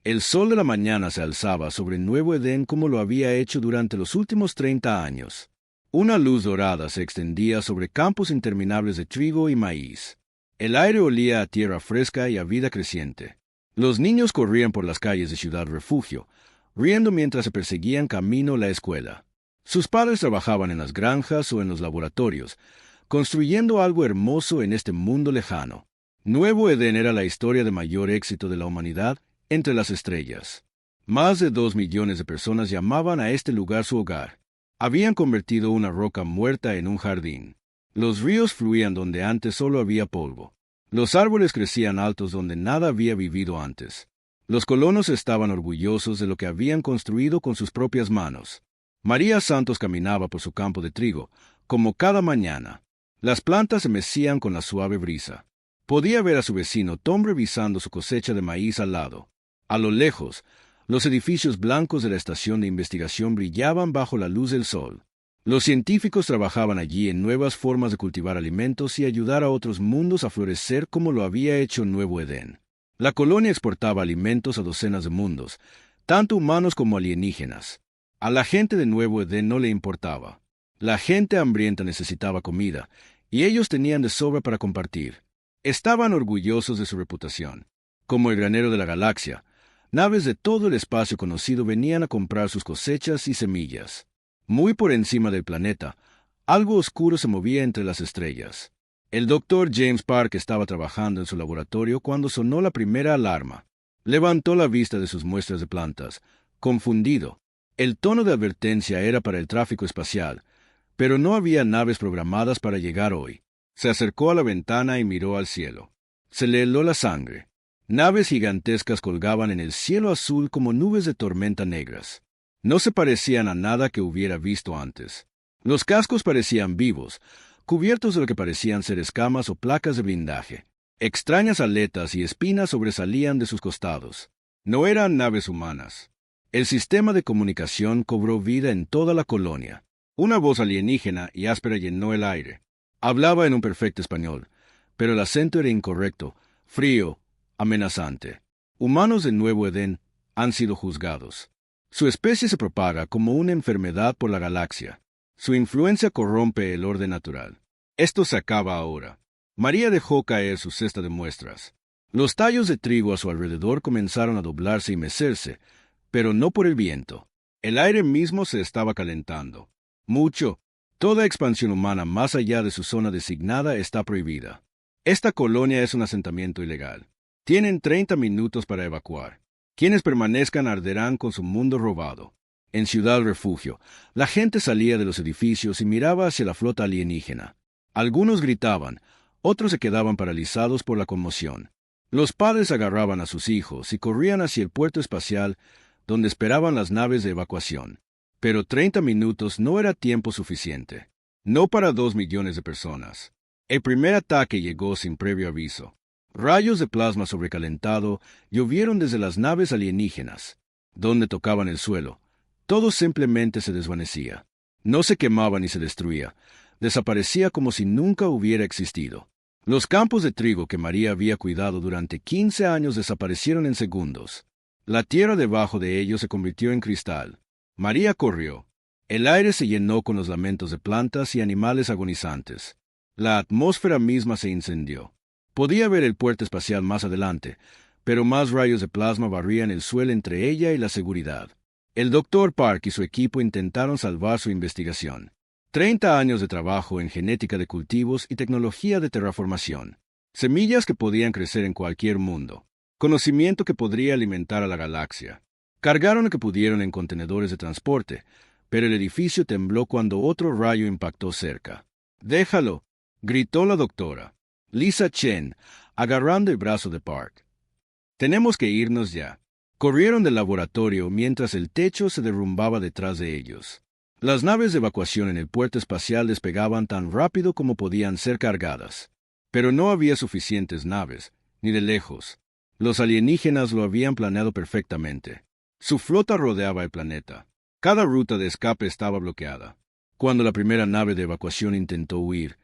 El sol de la mañana se alzaba sobre Nuevo Edén como lo había hecho durante los últimos 30 años. Una luz dorada se extendía sobre campos interminables de trigo y maíz. El aire olía a tierra fresca y a vida creciente. Los niños corrían por las calles de Ciudad Refugio, riendo mientras se perseguían camino a la escuela. Sus padres trabajaban en las granjas o en los laboratorios, construyendo algo hermoso en este mundo lejano. Nuevo Edén era la historia de mayor éxito de la humanidad entre las estrellas. Más de 2 millones de personas llamaban a este lugar su hogar. Habían convertido una roca muerta en un jardín. Los ríos fluían donde antes solo había polvo. Los árboles crecían altos donde nada había vivido antes. Los colonos estaban orgullosos de lo que habían construido con sus propias manos. María Santos caminaba por su campo de trigo, como cada mañana. Las plantas se mecían con la suave brisa. Podía ver a su vecino Tom revisando su cosecha de maíz al lado. A lo lejos, los edificios blancos de la estación de investigación brillaban bajo la luz del sol. Los científicos trabajaban allí en nuevas formas de cultivar alimentos y ayudar a otros mundos a florecer como lo había hecho Nuevo Edén. La colonia exportaba alimentos a docenas de mundos, tanto humanos como alienígenas. A la gente de Nuevo Edén no le importaba. La gente hambrienta necesitaba comida, y ellos tenían de sobra para compartir. Estaban orgullosos de su reputación. Como el granero de la galaxia, naves de todo el espacio conocido venían a comprar sus cosechas y semillas. Muy por encima del planeta, algo oscuro se movía entre las estrellas. El doctor James Park estaba trabajando en su laboratorio cuando sonó la primera alarma. Levantó la vista de sus muestras de plantas, confundido. El tono de advertencia era para el tráfico espacial, pero no había naves programadas para llegar hoy. Se acercó a la ventana y miró al cielo. Se le heló la sangre. Naves gigantescas colgaban en el cielo azul como nubes de tormenta negras. No se parecían a nada que hubiera visto antes. Los cascos parecían vivos, cubiertos de lo que parecían ser escamas o placas de blindaje. Extrañas aletas y espinas sobresalían de sus costados. No eran naves humanas. El sistema de comunicación cobró vida en toda la colonia. Una voz alienígena y áspera llenó el aire. Hablaba en un perfecto español, pero el acento era incorrecto, frío, amenazante. Humanos de Nuevo Edén han sido juzgados. Su especie se propaga como una enfermedad por la galaxia. Su influencia corrompe el orden natural. Esto se acaba ahora. María dejó caer su cesta de muestras. Los tallos de trigo a su alrededor comenzaron a doblarse y mecerse, pero no por el viento. El aire mismo se estaba calentando. Mucho. Toda expansión humana más allá de su zona designada está prohibida. Esta colonia es un asentamiento ilegal. Tienen 30 minutos para evacuar. Quienes permanezcan arderán con su mundo robado. En Ciudad Refugio, la gente salía de los edificios y miraba hacia la flota alienígena. Algunos gritaban, otros se quedaban paralizados por la conmoción. Los padres agarraban a sus hijos y corrían hacia el puerto espacial, donde esperaban las naves de evacuación. Pero 30 minutos no era tiempo suficiente. No para 2 millones de personas. El primer ataque llegó sin previo aviso. Rayos de plasma sobrecalentado llovieron desde las naves alienígenas. Donde tocaban el suelo, todo simplemente se desvanecía. No se quemaba ni se destruía. Desaparecía como si nunca hubiera existido. Los campos de trigo que María había cuidado durante 15 años desaparecieron en segundos. La tierra debajo de ellos se convirtió en cristal. María corrió. El aire se llenó con los lamentos de plantas y animales agonizantes. La atmósfera misma se incendió. Podía ver el puerto espacial más adelante, pero más rayos de plasma barrían el suelo entre ella y la seguridad. El Dr. Park y su equipo intentaron salvar su investigación. 30 años de trabajo en genética de cultivos y tecnología de terraformación. Semillas que podían crecer en cualquier mundo. Conocimiento que podría alimentar a la galaxia. Cargaron lo que pudieron en contenedores de transporte, pero el edificio tembló cuando otro rayo impactó cerca. «Déjalo», gritó la doctora Lisa Chen, agarrando el brazo de Park. «Tenemos que irnos ya». Corrieron del laboratorio mientras el techo se derrumbaba detrás de ellos. Las naves de evacuación en el puerto espacial despegaban tan rápido como podían ser cargadas. Pero no había suficientes naves, ni de lejos. Los alienígenas lo habían planeado perfectamente. Su flota rodeaba el planeta. Cada ruta de escape estaba bloqueada. Cuando la primera nave de evacuación intentó huir,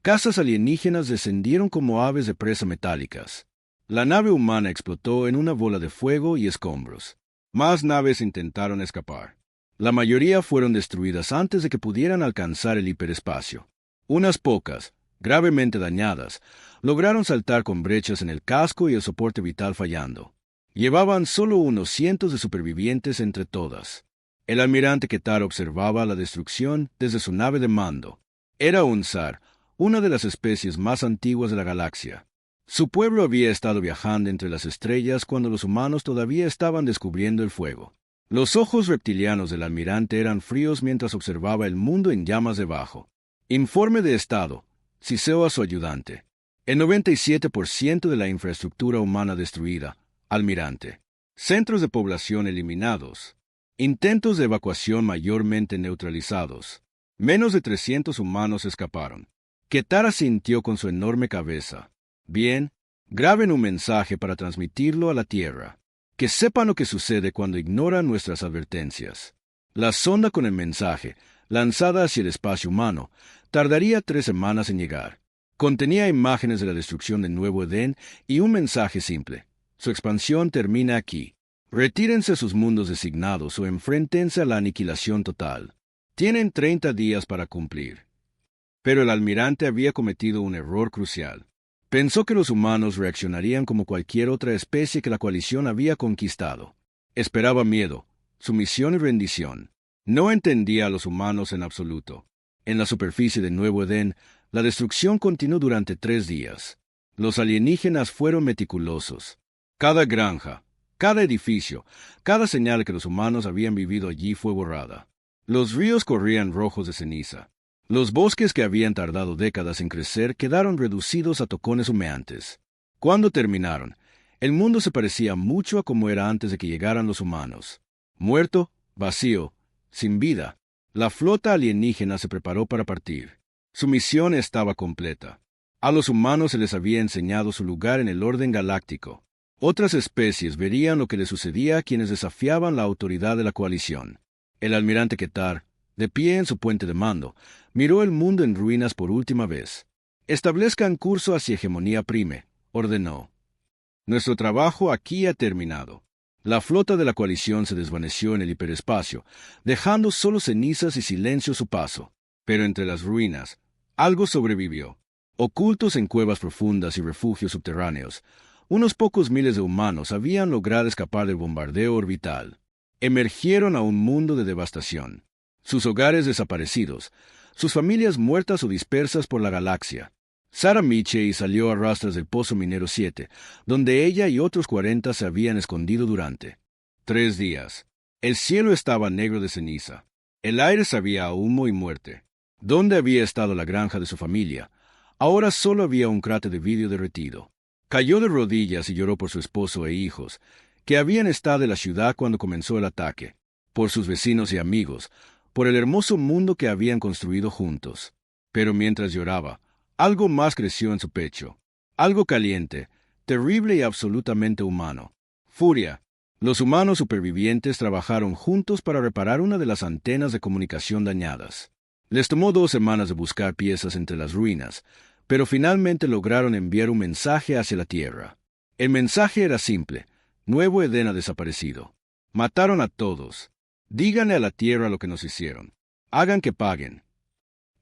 cazas alienígenas descendieron como aves de presa metálicas. La nave humana explotó en una bola de fuego y escombros. Más naves intentaron escapar. La mayoría fueron destruidas antes de que pudieran alcanzar el hiperespacio. Unas pocas, gravemente dañadas, lograron saltar con brechas en el casco y el soporte vital fallando. Llevaban solo unos cientos de supervivientes entre todas. El almirante Ketar observaba la destrucción desde su nave de mando. Era un zar, una de las especies más antiguas de la galaxia. Su pueblo había estado viajando entre las estrellas cuando los humanos todavía estaban descubriendo el fuego. Los ojos reptilianos del almirante eran fríos mientras observaba el mundo en llamas debajo. Informe de estado. Ciceo a su ayudante. El 97% de la infraestructura humana destruida. Almirante. Centros de población eliminados. Intentos de evacuación mayormente neutralizados. Menos de 300 humanos escaparon. Ketar asintió con su enorme cabeza. Bien, graben un mensaje para transmitirlo a la Tierra. Que sepan lo que sucede cuando ignoran nuestras advertencias. La sonda con el mensaje, lanzada hacia el espacio humano, tardaría 3 semanas en llegar. Contenía imágenes de la destrucción de Nuevo Edén y un mensaje simple. Su expansión termina aquí. Retírense a sus mundos designados o enfréntense a la aniquilación total. Tienen 30 días para cumplir. Pero el almirante había cometido un error crucial. Pensó que los humanos reaccionarían como cualquier otra especie que la coalición había conquistado. Esperaba miedo, sumisión y rendición. No entendía a los humanos en absoluto. En la superficie de Nuevo Edén, la destrucción continuó durante 3 días. Los alienígenas fueron meticulosos. Cada granja, cada edificio, cada señal que los humanos habían vivido allí fue borrada. Los ríos corrían rojos de ceniza. Los bosques que habían tardado décadas en crecer quedaron reducidos a tocones humeantes. Cuando terminaron, el mundo se parecía mucho a como era antes de que llegaran los humanos. Muerto, vacío, sin vida. La flota alienígena se preparó para partir. Su misión estaba completa. A los humanos se les había enseñado su lugar en el orden galáctico. Otras especies verían lo que les sucedía a quienes desafiaban la autoridad de la coalición. El almirante Ketar, de pie en su puente de mando, miró el mundo en ruinas por última vez. Establezcan curso hacia hegemonía prime, ordenó. Nuestro trabajo aquí ha terminado. La flota de la coalición se desvaneció en el hiperespacio, dejando solo cenizas y silencio a su paso. Pero entre las ruinas, algo sobrevivió. Ocultos en cuevas profundas y refugios subterráneos, unos pocos miles de humanos habían logrado escapar del bombardeo orbital. Emergieron a un mundo de devastación. Sus hogares desaparecidos, sus familias muertas o dispersas por la galaxia. Sarah Mitchell salió a rastras del Pozo Minero 7, donde ella y otros 40 se habían escondido durante 3 días. El cielo estaba negro de ceniza. El aire sabía a humo y muerte. ¿Dónde había estado la granja de su familia? Ahora solo había un cráter de vidrio derretido. Cayó de rodillas y lloró por su esposo e hijos, que habían estado en la ciudad cuando comenzó el ataque, por sus vecinos y amigos, por el hermoso mundo que habían construido juntos. Pero mientras lloraba, algo más creció en su pecho. Algo caliente, terrible y absolutamente humano. Furia. Los humanos supervivientes trabajaron juntos para reparar una de las antenas de comunicación dañadas. Les tomó 2 semanas de buscar piezas entre las ruinas, pero finalmente lograron enviar un mensaje hacia la Tierra. El mensaje era simple. Nuevo Edén ha desaparecido. Mataron a todos. Díganle a la Tierra lo que nos hicieron. Hagan que paguen.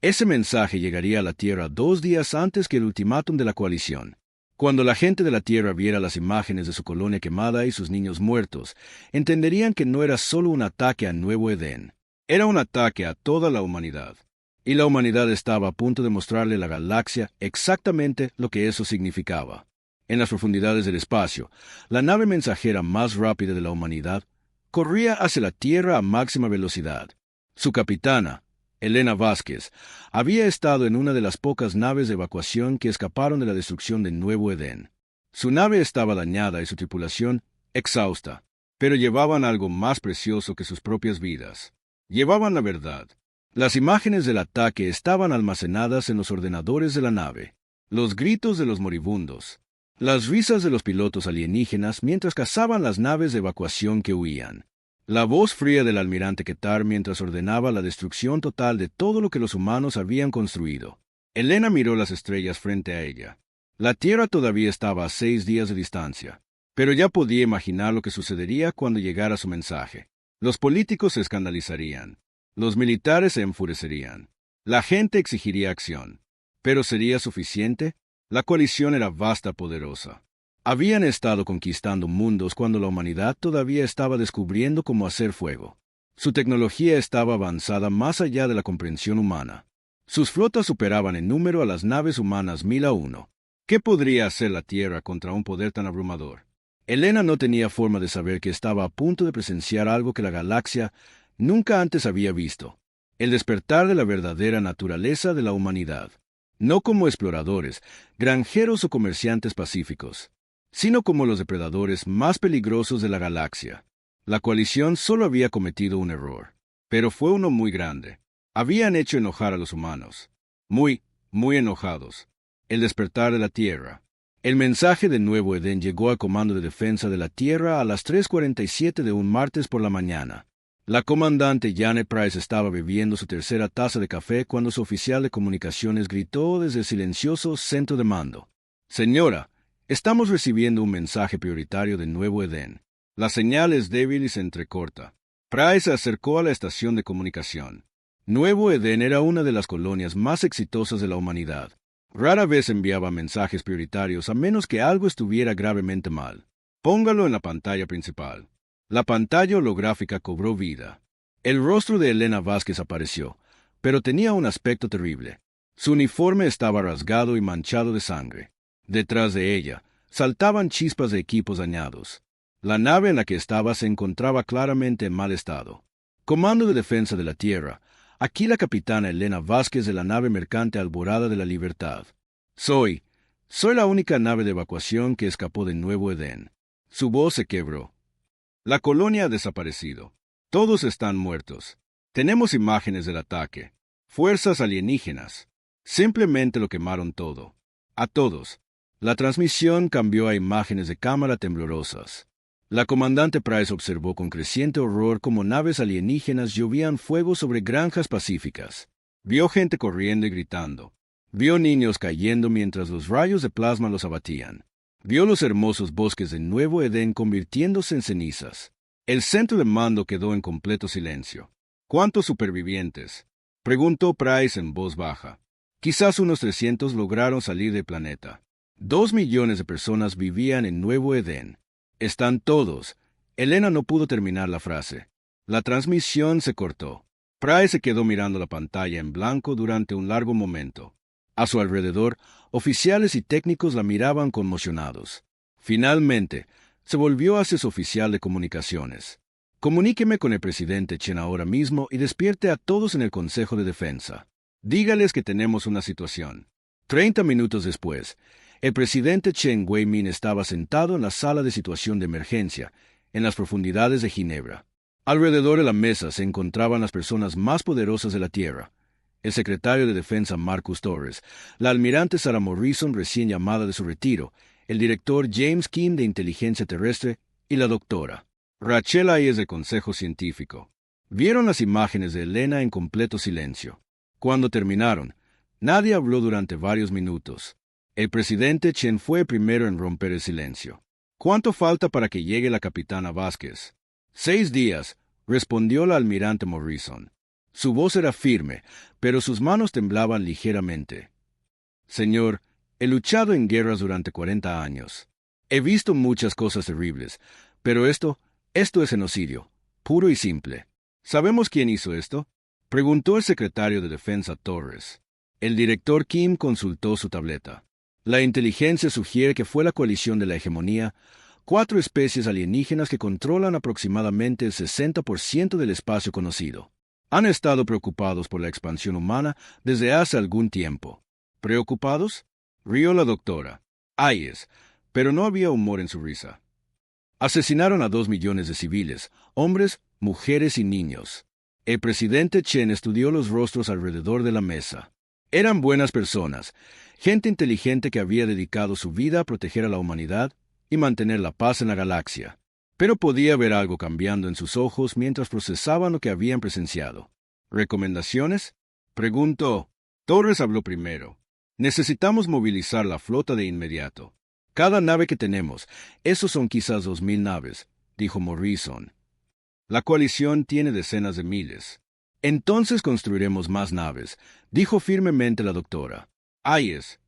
Ese mensaje llegaría a la Tierra 2 días antes que el ultimátum de la coalición. Cuando la gente de la Tierra viera las imágenes de su colonia quemada y sus niños muertos, entenderían que no era solo un ataque a Nuevo Edén. Era un ataque a toda la humanidad. Y la humanidad estaba a punto de mostrarle a la galaxia exactamente lo que eso significaba. En las profundidades del espacio, la nave mensajera más rápida de la humanidad corría hacia la Tierra a máxima velocidad. Su capitana, Elena Vázquez, había estado en una de las pocas naves de evacuación que escaparon de la destrucción de Nuevo Edén. Su nave estaba dañada y su tripulación exhausta, pero llevaban algo más precioso que sus propias vidas. Llevaban la verdad. Las imágenes del ataque estaban almacenadas en los ordenadores de la nave. Los gritos de los moribundos. Las risas de los pilotos alienígenas mientras cazaban las naves de evacuación que huían. La voz fría del almirante Ketar mientras ordenaba la destrucción total de todo lo que los humanos habían construido. Elena miró las estrellas frente a ella. La Tierra todavía estaba a 6 días de distancia, pero ya podía imaginar lo que sucedería cuando llegara su mensaje. Los políticos se escandalizarían, los militares se enfurecerían, la gente exigiría acción. ¿Pero sería suficiente? La coalición era vasta, poderosa. Habían estado conquistando mundos cuando la humanidad todavía estaba descubriendo cómo hacer fuego. Su tecnología estaba avanzada más allá de la comprensión humana. Sus flotas superaban en número a las naves humanas 1000 a 1. ¿Qué podría hacer la Tierra contra un poder tan abrumador? Elena no tenía forma de saber que estaba a punto de presenciar algo que la galaxia nunca antes había visto: el despertar de la verdadera naturaleza de la humanidad. No como exploradores, granjeros o comerciantes pacíficos, sino como los depredadores más peligrosos de la galaxia. La coalición solo había cometido un error, pero fue uno muy grande. Habían hecho enojar a los humanos. Muy, muy enojados. El despertar de la Tierra. El mensaje de Nuevo Edén llegó al Comando de Defensa de la Tierra a las 3:47 de un martes por la mañana. La comandante Janet Price estaba bebiendo su tercera taza de café cuando su oficial de comunicaciones gritó desde el silencioso centro de mando: «Señora, estamos recibiendo un mensaje prioritario de Nuevo Edén». La señal es débil y se entrecorta. Price se acercó a la estación de comunicación. Nuevo Edén era una de las colonias más exitosas de la humanidad. Rara vez enviaba mensajes prioritarios a menos que algo estuviera gravemente mal. «Póngalo en la pantalla principal». La pantalla holográfica cobró vida. El rostro de Elena Vázquez apareció, pero tenía un aspecto terrible. Su uniforme estaba rasgado y manchado de sangre. Detrás de ella saltaban chispas de equipos dañados. La nave en la que estaba se encontraba claramente en mal estado. «Comando de Defensa de la Tierra. Aquí la capitana Elena Vázquez de la nave mercante Alborada de la Libertad. Soy la única nave de evacuación que escapó de Nuevo Edén». Su voz se quebró. «La colonia ha desaparecido. Todos están muertos. Tenemos imágenes del ataque. Fuerzas alienígenas. Simplemente lo quemaron todo. A todos». La transmisión cambió a imágenes de cámara temblorosas. La comandante Price observó con creciente horror cómo naves alienígenas llovían fuego sobre granjas pacíficas. Vio gente corriendo y gritando. Vio niños cayendo mientras los rayos de plasma los abatían. Vio los hermosos bosques de Nuevo Edén convirtiéndose en cenizas. El centro de mando quedó en completo silencio. «¿Cuántos supervivientes?», preguntó Price en voz baja. «Quizás unos 300 lograron salir del planeta. 2 millones de personas vivían en Nuevo Edén. Están todos». Elena no pudo terminar la frase. La transmisión se cortó. Price se quedó mirando la pantalla en blanco durante un largo momento. A su alrededor, oficiales y técnicos la miraban conmocionados. Finalmente, se volvió hacia su oficial de comunicaciones. «Comuníqueme con el presidente Chen ahora mismo y despierte a todos en el Consejo de Defensa. Dígales que tenemos una situación». 30 minutos después, el presidente Chen Wei-min estaba sentado en la sala de situación de emergencia, en las profundidades de Ginebra. Alrededor de la mesa se encontraban las personas más poderosas de la Tierra: el secretario de Defensa Marcus Torres, la almirante Sarah Morrison recién llamada de su retiro, el director James Kim de Inteligencia Terrestre y la doctora Rachel Hayes del Consejo Científico. Vieron las imágenes de Elena en completo silencio. Cuando terminaron, nadie habló durante varios minutos. El presidente Chen fue el primero en romper el silencio. «¿Cuánto falta para que llegue la capitana Vázquez?» 6 días, respondió la almirante Morrison. Su voz era firme, pero sus manos temblaban ligeramente. «Señor, he luchado en guerras durante 40 años. He visto muchas cosas terribles, pero esto es genocidio, puro y simple». «¿Sabemos quién hizo esto?», preguntó el secretario de Defensa Torres. El director Kim consultó su tableta. «La inteligencia sugiere que fue la coalición de la hegemonía, 4 especies alienígenas que controlan aproximadamente el 60% del espacio conocido. Han estado preocupados por la expansión humana desde hace algún tiempo». «¿Preocupados?», rió la doctora Hayes, pero no había humor en su risa. «Asesinaron a 2 millones de civiles, hombres, mujeres y niños». El presidente Chen estudió los rostros alrededor de la mesa. Eran buenas personas, gente inteligente que había dedicado su vida a proteger a la humanidad y mantener la paz en la galaxia. Pero podía ver algo cambiando en sus ojos mientras procesaban lo que habían presenciado. «¿Recomendaciones?», preguntó. Torres habló primero. Necesitamos movilizar la flota de inmediato. Cada nave que tenemos, esos son quizás 2000 naves, dijo Morrison. La coalición tiene decenas de miles. Entonces construiremos más naves, dijo firmemente la doctora. Hayes.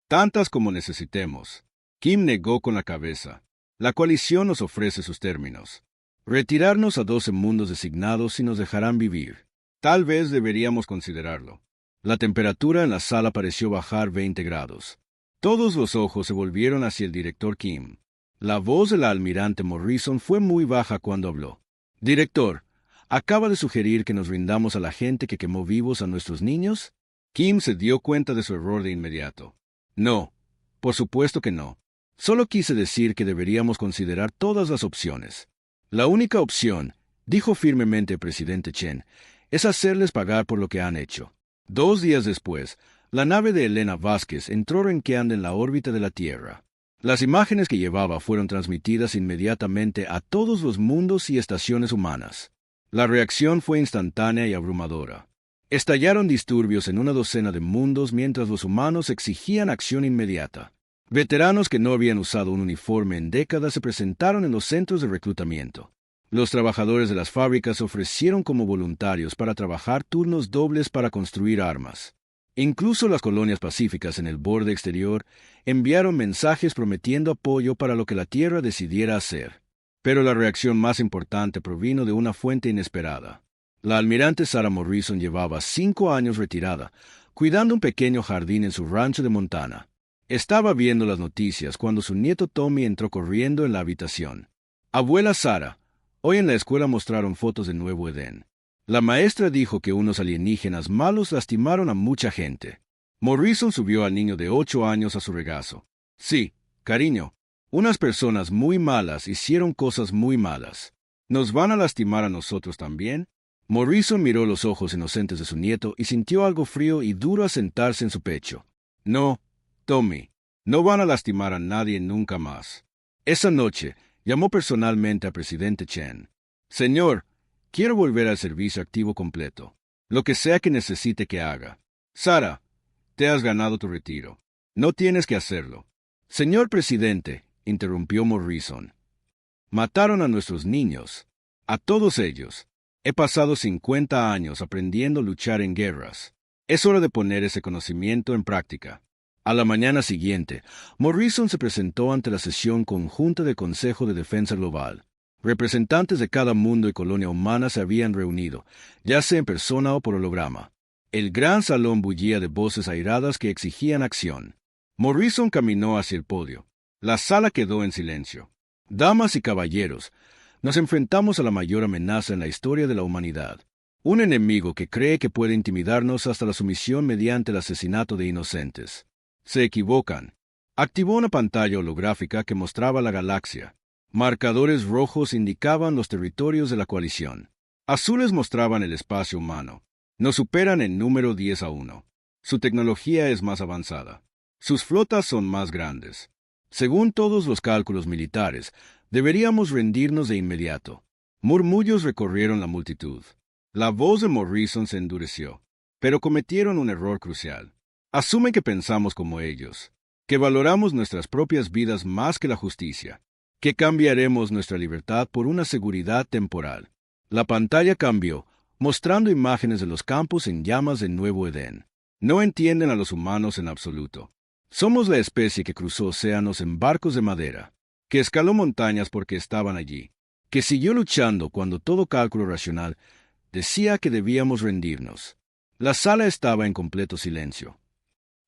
Tantas como necesitemos. Kim negó con la cabeza. La coalición nos ofrece sus términos. Retirarnos a 12 mundos designados y nos dejarán vivir. Tal vez deberíamos considerarlo. La temperatura en la sala pareció bajar 20 grados. Todos los ojos se volvieron hacia el director Kim. La voz de la almirante Morrison fue muy baja cuando habló. Director, ¿acaba de sugerir que nos rindamos a la gente que quemó vivos a nuestros niños? Kim se dio cuenta de su error de inmediato. No, por supuesto que no. Solo quise decir que deberíamos considerar todas las opciones. La única opción, dijo firmemente el presidente Chen, es hacerles pagar por lo que han hecho. 2 días después, la nave de Elena Vázquez entró renqueando en la órbita de la Tierra. Las imágenes que llevaba fueron transmitidas inmediatamente a todos los mundos y estaciones humanas. La reacción fue instantánea y abrumadora. Estallaron disturbios en una docena de mundos mientras los humanos exigían acción inmediata. Veteranos que no habían usado un uniforme en décadas se presentaron en los centros de reclutamiento. Los trabajadores de las fábricas se ofrecieron como voluntarios para trabajar turnos dobles para construir armas. Incluso las colonias pacíficas en el borde exterior enviaron mensajes prometiendo apoyo para lo que la Tierra decidiera hacer. Pero la reacción más importante provino de una fuente inesperada. La almirante Sarah Morrison llevaba 5 años retirada, cuidando un pequeño jardín en su rancho de Montana. Estaba viendo las noticias cuando su nieto Tommy entró corriendo en la habitación. Abuela Sarah, hoy en la escuela mostraron fotos de Nuevo Edén. La maestra dijo que unos alienígenas malos lastimaron a mucha gente. Morrison subió al niño de 8 años a su regazo. Sí, cariño, unas personas muy malas hicieron cosas muy malas. ¿Nos van a lastimar a nosotros también? Morrison miró los ojos inocentes de su nieto y sintió algo frío y duro asentarse en su pecho. No, Tommy, no van a lastimar a nadie nunca más. Esa noche, llamó personalmente al presidente Chen. Señor, quiero volver al servicio activo completo. Lo que sea que necesite que haga. Sarah, te has ganado tu retiro. No tienes que hacerlo. Señor presidente, interrumpió Morrison. Mataron a nuestros niños. A todos ellos. He pasado 50 años aprendiendo a luchar en guerras. Es hora de poner ese conocimiento en práctica. A la mañana siguiente, Morrison se presentó ante la sesión conjunta del Consejo de Defensa Global. Representantes de cada mundo y colonia humana se habían reunido, ya sea en persona o por holograma. El gran salón bullía de voces airadas que exigían acción. Morrison caminó hacia el podio. La sala quedó en silencio. Damas y caballeros, nos enfrentamos a la mayor amenaza en la historia de la humanidad. Un enemigo que cree que puede intimidarnos hasta la sumisión mediante el asesinato de inocentes. Se equivocan. Activó una pantalla holográfica que mostraba la galaxia. Marcadores rojos indicaban los territorios de la coalición. Azules mostraban el espacio humano. Nos superan en número 10-1. Su tecnología es más avanzada. Sus flotas son más grandes. Según todos los cálculos militares, deberíamos rendirnos de inmediato. Murmullos recorrieron la multitud. La voz de Morrison se endureció. Pero cometieron un error crucial. Asumen que pensamos como ellos, que valoramos nuestras propias vidas más que la justicia, que cambiaremos nuestra libertad por una seguridad temporal. La pantalla cambió, mostrando imágenes de los campos en llamas de Nuevo Edén. No entienden a los humanos en absoluto. Somos la especie que cruzó océanos en barcos de madera, que escaló montañas porque estaban allí, que siguió luchando cuando todo cálculo racional decía que debíamos rendirnos. La sala estaba en completo silencio.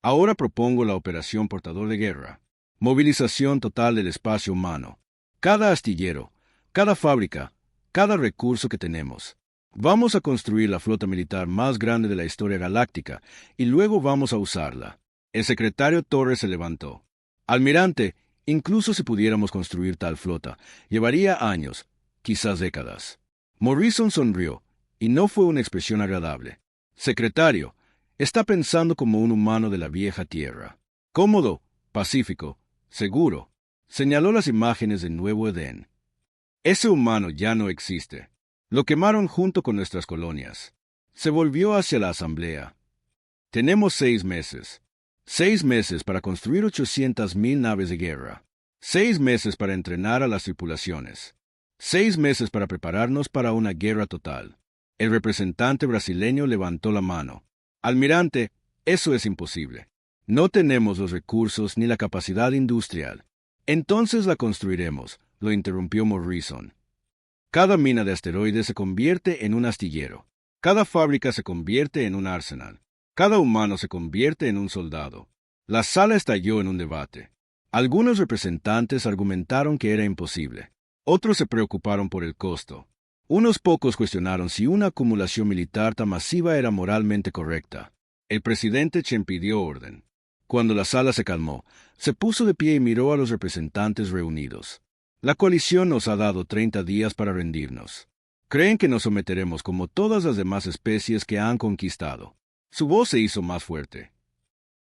Ahora propongo la operación Portador de Guerra. Movilización total del espacio humano. Cada astillero, cada fábrica, cada recurso que tenemos. Vamos a construir la flota militar más grande de la historia galáctica y luego vamos a usarla. El secretario Torres se levantó. Almirante, incluso si pudiéramos construir tal flota, llevaría años, quizás décadas. Morrison sonrió, y no fue una expresión agradable. Secretario, está pensando como un humano de la vieja tierra. Cómodo, pacífico, seguro. Señaló las imágenes de Nuevo Edén. Ese humano ya no existe. Lo quemaron junto con nuestras colonias. Se volvió hacia la asamblea. Tenemos 6 meses. 6 meses para construir 800.000 naves de guerra. 6 meses para entrenar a las tripulaciones. 6 meses para prepararnos para una guerra total. El representante brasileño levantó la mano. Almirante, eso es imposible. No tenemos los recursos ni la capacidad industrial. Entonces la construiremos, lo interrumpió Morrison. Cada mina de asteroides se convierte en un astillero. Cada fábrica se convierte en un arsenal. Cada humano se convierte en un soldado. La sala estalló en un debate. Algunos representantes argumentaron que era imposible. Otros se preocuparon por el costo. Unos pocos cuestionaron si una acumulación militar tan masiva era moralmente correcta. El presidente Chen pidió orden. Cuando la sala se calmó, se puso de pie y miró a los representantes reunidos. La coalición nos ha dado 30 días para rendirnos. Creen que nos someteremos como todas las demás especies que han conquistado. Su voz se hizo más fuerte.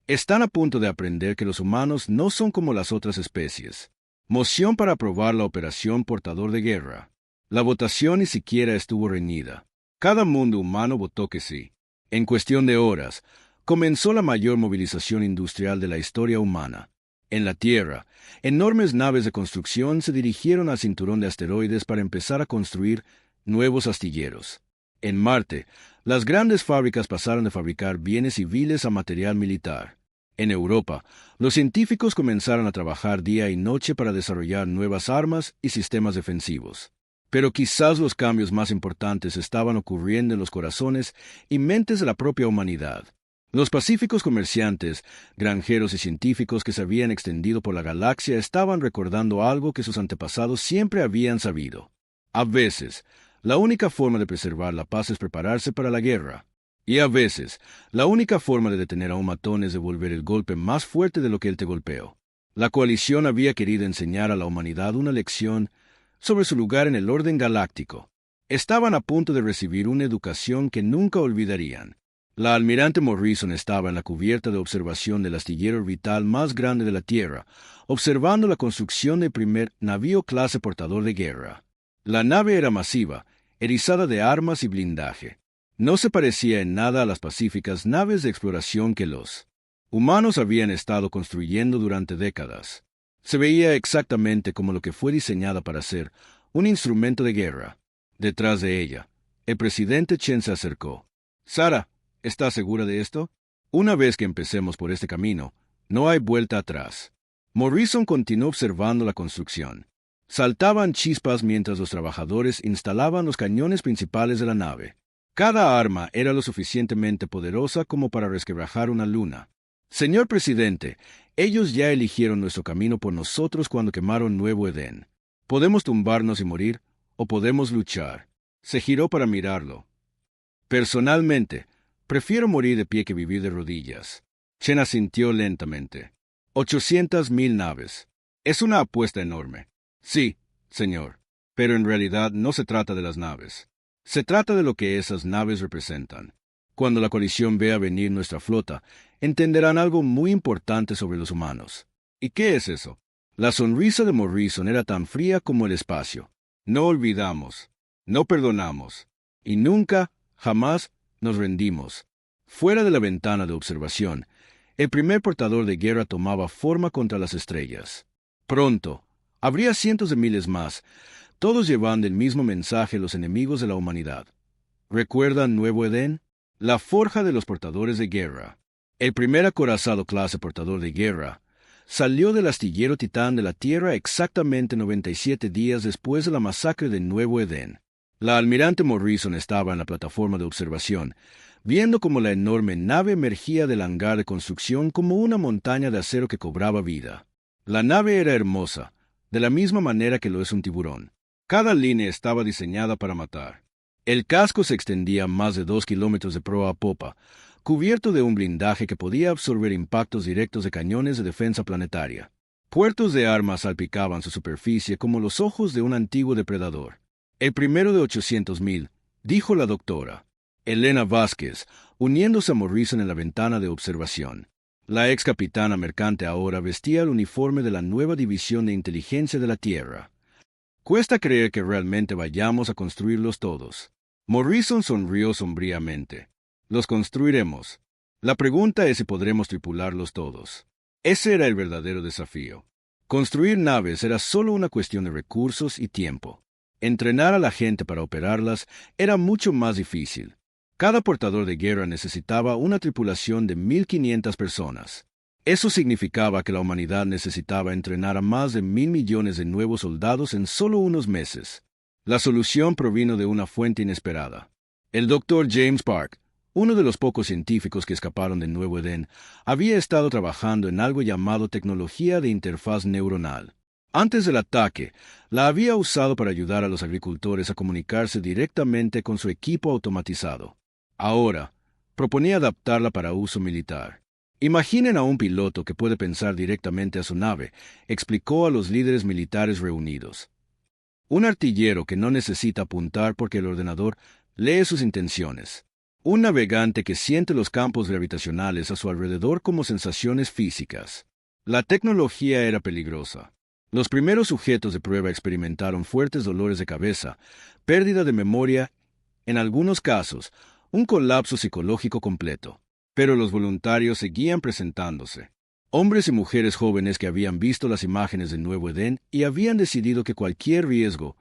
Están a punto de aprender que los humanos no son como las otras especies. Moción para aprobar la operación Portador de Guerra. La votación ni siquiera estuvo reñida. Cada mundo humano votó que sí. En cuestión de horas, comenzó la mayor movilización industrial de la historia humana. En la Tierra, enormes naves de construcción se dirigieron al cinturón de asteroides para empezar a construir nuevos astilleros. En Marte, las grandes fábricas pasaron de fabricar bienes civiles a material militar. En Europa, los científicos comenzaron a trabajar día y noche para desarrollar nuevas armas y sistemas defensivos. Pero quizás los cambios más importantes estaban ocurriendo en los corazones y mentes de la propia humanidad. Los pacíficos comerciantes, granjeros y científicos que se habían extendido por la galaxia estaban recordando algo que sus antepasados siempre habían sabido. A veces, la única forma de preservar la paz es prepararse para la guerra. Y a veces, la única forma de detener a un matón es devolver el golpe más fuerte de lo que él te golpeó. La coalición había querido enseñar a la humanidad una lección sobre su lugar en el orden galáctico. Estaban a punto de recibir una educación que nunca olvidarían. La almirante Morrison estaba en la cubierta de observación del astillero orbital más grande de la Tierra, observando la construcción del primer navío clase portador de guerra. La nave era masiva, erizada de armas y blindaje. No se parecía en nada a las pacíficas naves de exploración que los humanos habían estado construyendo durante décadas. Se veía exactamente como lo que fue diseñada para ser, un instrumento de guerra. Detrás de ella, el presidente Chen se acercó. «Sara, ¿estás segura de esto? Una vez que empecemos por este camino, no hay vuelta atrás». Morrison continuó observando la construcción. Saltaban chispas mientras los trabajadores instalaban los cañones principales de la nave. Cada arma era lo suficientemente poderosa como para resquebrajar una luna. «Señor presidente, ellos ya eligieron nuestro camino por nosotros cuando quemaron Nuevo Edén. Podemos tumbarnos y morir, o podemos luchar». Se giró para mirarlo. «Personalmente, prefiero morir de pie que vivir de rodillas». Chen asintió lentamente. 800.000 naves. Es una apuesta enorme. Sí, señor. Pero en realidad no se trata de las naves. Se trata de lo que esas naves representan. Cuando la coalición vea venir nuestra flota, entenderán algo muy importante sobre los humanos. ¿Y qué es eso? La sonrisa de Morrison era tan fría como el espacio. No olvidamos, no perdonamos, y nunca, jamás, nos rendimos. Fuera de la ventana de observación, el primer portador de guerra tomaba forma contra las estrellas. Pronto, habría cientos de miles más, todos llevando el mismo mensaje a los enemigos de la humanidad. ¿Recuerdan Nuevo Edén? La forja de los portadores de guerra. El primer acorazado clase portador de guerra salió del astillero Titán de la Tierra exactamente 97 días después de la masacre de Nuevo Edén. La almirante Morrison estaba en la plataforma de observación, viendo cómo la enorme nave emergía del hangar de construcción como una montaña de acero que cobraba vida. La nave era hermosa, de la misma manera que lo es un tiburón. Cada línea estaba diseñada para matar. El casco se extendía más de 2 kilómetros de proa a popa, cubierto de un blindaje que podía absorber impactos directos de cañones de defensa planetaria. Puertos de armas salpicaban su superficie como los ojos de un antiguo depredador. «El primero de 800.000», dijo la doctora Elena Vázquez, uniéndose a Morrison en la ventana de observación. La ex capitana mercante ahora vestía el uniforme de la nueva División de Inteligencia de la Tierra. «Cuesta creer que realmente vayamos a construirlos todos». Morrison sonrió sombríamente. «Los construiremos. La pregunta es si podremos tripularlos todos. Ese era el verdadero desafío. Construir naves era solo una cuestión de recursos y tiempo. Entrenar a la gente para operarlas era mucho más difícil. Cada portador de guerra necesitaba una tripulación de 1.500 personas. Eso significaba que la humanidad necesitaba entrenar a más de 1.000 millones de nuevos soldados en solo unos meses. La solución provino de una fuente inesperada. El doctor James Park, uno de los pocos científicos que escaparon de Nuevo Edén, había estado trabajando en algo llamado tecnología de interfaz neuronal. Antes del ataque, la había usado para ayudar a los agricultores a comunicarse directamente con su equipo automatizado. Ahora, proponía adaptarla para uso militar. Imaginen a un piloto que puede pensar directamente a su nave, explicó a los líderes militares reunidos. Un artillero que no necesita apuntar porque el ordenador lee sus intenciones. Un navegante que siente los campos gravitacionales a su alrededor como sensaciones físicas. La tecnología era peligrosa. Los primeros sujetos de prueba experimentaron fuertes dolores de cabeza, pérdida de memoria, en algunos casos, un colapso psicológico completo. Pero los voluntarios seguían presentándose. Hombres y mujeres jóvenes que habían visto las imágenes del Nuevo Edén y habían decidido que cualquier riesgo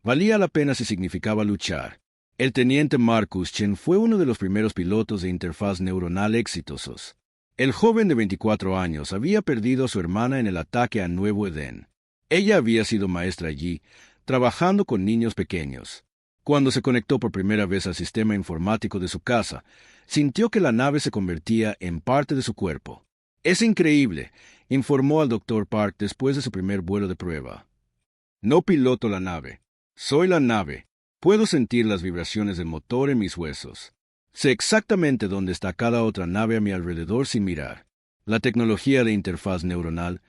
valía la pena si significaba luchar. El teniente Marcus Chen fue uno de los primeros pilotos de interfaz neuronal exitosos. El joven de 24 años había perdido a su hermana en el ataque a Nuevo Edén. Ella había sido maestra allí, trabajando con niños pequeños. Cuando se conectó por primera vez al sistema informático de su casa, sintió que la nave se convertía en parte de su cuerpo. «Es increíble», informó al Dr. Park después de su primer vuelo de prueba. «No piloto la nave. Soy la nave. Puedo sentir las vibraciones del motor en mis huesos. Sé exactamente dónde está cada otra nave a mi alrededor sin mirar». La tecnología de interfaz neuronal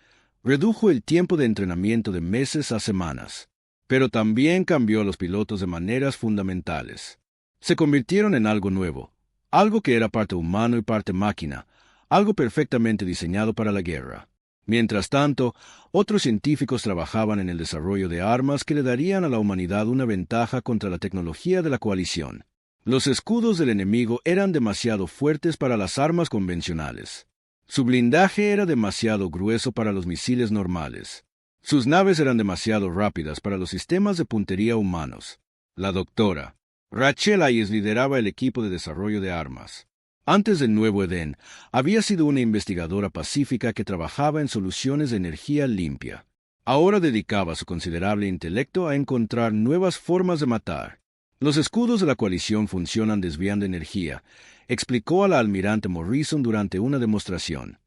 redujo el tiempo de entrenamiento de meses a semanas, pero también cambió a los pilotos de maneras fundamentales. Se convirtieron en algo nuevo, algo que era parte humano y parte máquina, algo perfectamente diseñado para la guerra. Mientras tanto, otros científicos trabajaban en el desarrollo de armas que le darían a la humanidad una ventaja contra la tecnología de la coalición. Los escudos del enemigo eran demasiado fuertes para las armas convencionales. Su blindaje era demasiado grueso para los misiles normales. Sus naves eran demasiado rápidas para los sistemas de puntería humanos. La doctora Rachel Hayes lideraba el equipo de desarrollo de armas. Antes del Nuevo Edén, había sido una investigadora pacífica que trabajaba en soluciones de energía limpia. Ahora dedicaba su considerable intelecto a encontrar nuevas formas de matar. Los escudos de la coalición funcionan desviando energía, explicó a la almirante Morrison durante una demostración.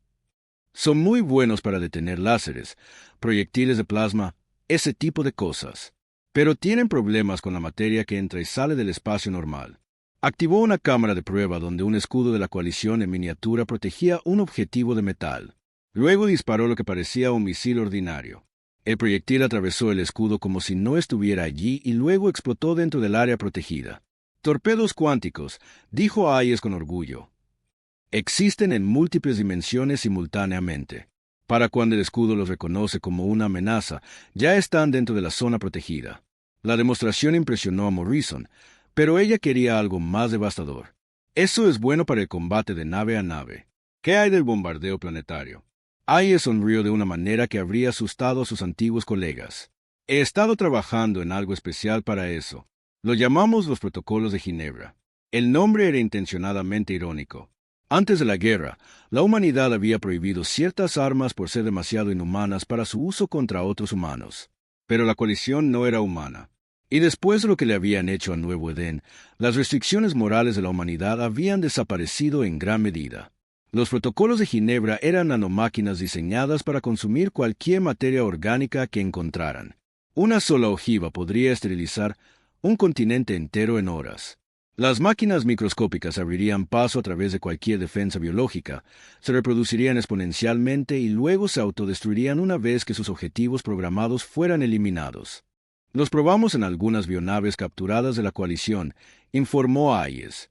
Son muy buenos para detener láseres, proyectiles de plasma, ese tipo de cosas. Pero tienen problemas con la materia que entra y sale del espacio normal. Activó una cámara de prueba donde un escudo de la coalición en miniatura protegía un objetivo de metal. Luego disparó lo que parecía un misil ordinario. El proyectil atravesó el escudo como si no estuviera allí y luego explotó dentro del área protegida. Torpedos cuánticos, dijo Hayes con orgullo. Existen en múltiples dimensiones simultáneamente. Para cuando el escudo los reconoce como una amenaza, ya están dentro de la zona protegida. La demostración impresionó a Morrison, pero ella quería algo más devastador. Eso es bueno para el combate de nave a nave. ¿Qué hay del bombardeo planetario? Hayes sonrió de una manera que habría asustado a sus antiguos colegas. He estado trabajando en algo especial para eso. Lo llamamos los Protocolos de Ginebra. El nombre era intencionadamente irónico. Antes de la guerra, la humanidad había prohibido ciertas armas por ser demasiado inhumanas para su uso contra otros humanos. Pero la coalición no era humana. Y después de lo que le habían hecho a Nuevo Edén, las restricciones morales de la humanidad habían desaparecido en gran medida. Los protocolos de Ginebra eran nanomáquinas diseñadas para consumir cualquier materia orgánica que encontraran. Una sola ojiva podría esterilizar un continente entero en horas. Las máquinas microscópicas abrirían paso a través de cualquier defensa biológica, se reproducirían exponencialmente y luego se autodestruirían una vez que sus objetivos programados fueran eliminados. Los probamos en algunas bionaves capturadas de la coalición, informó Hayes.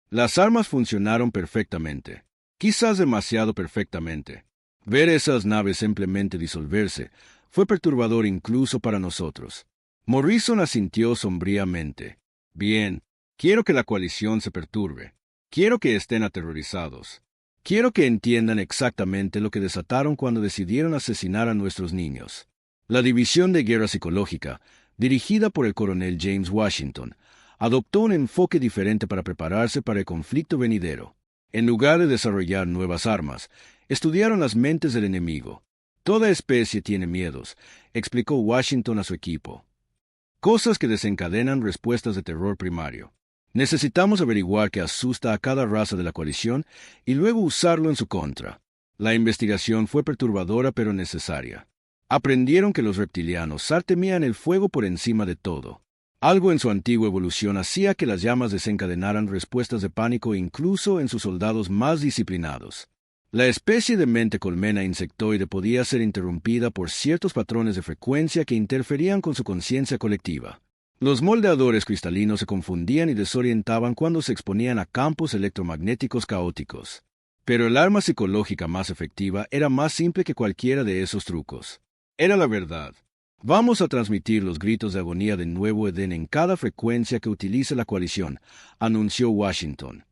Las armas funcionaron perfectamente. Quizás demasiado perfectamente. Ver esas naves simplemente disolverse fue perturbador incluso para nosotros. Morrison asintió sombríamente. Bien, quiero que la coalición se perturbe. Quiero que estén aterrorizados. Quiero que entiendan exactamente lo que desataron cuando decidieron asesinar a nuestros niños. La División de Guerra Psicológica, dirigida por el coronel James Washington, adoptó un enfoque diferente para prepararse para el conflicto venidero. En lugar de desarrollar nuevas armas, estudiaron las mentes del enemigo. Toda especie tiene miedos, explicó Washington a su equipo. Cosas que desencadenan respuestas de terror primario. Necesitamos averiguar qué asusta a cada raza de la coalición y luego usarlo en su contra. La investigación fue perturbadora pero necesaria. Aprendieron que los reptilianos temían el fuego por encima de todo. Algo en su antigua evolución hacía que las llamas desencadenaran respuestas de pánico incluso en sus soldados más disciplinados. La especie de mente colmena insectoide podía ser interrumpida por ciertos patrones de frecuencia que interferían con su conciencia colectiva. Los moldeadores cristalinos se confundían y desorientaban cuando se exponían a campos electromagnéticos caóticos. Pero el arma psicológica más efectiva era más simple que cualquiera de esos trucos. Era la verdad. Vamos a transmitir los gritos de agonía de Nuevo Edén en cada frecuencia que utilice la coalición, anunció Washington.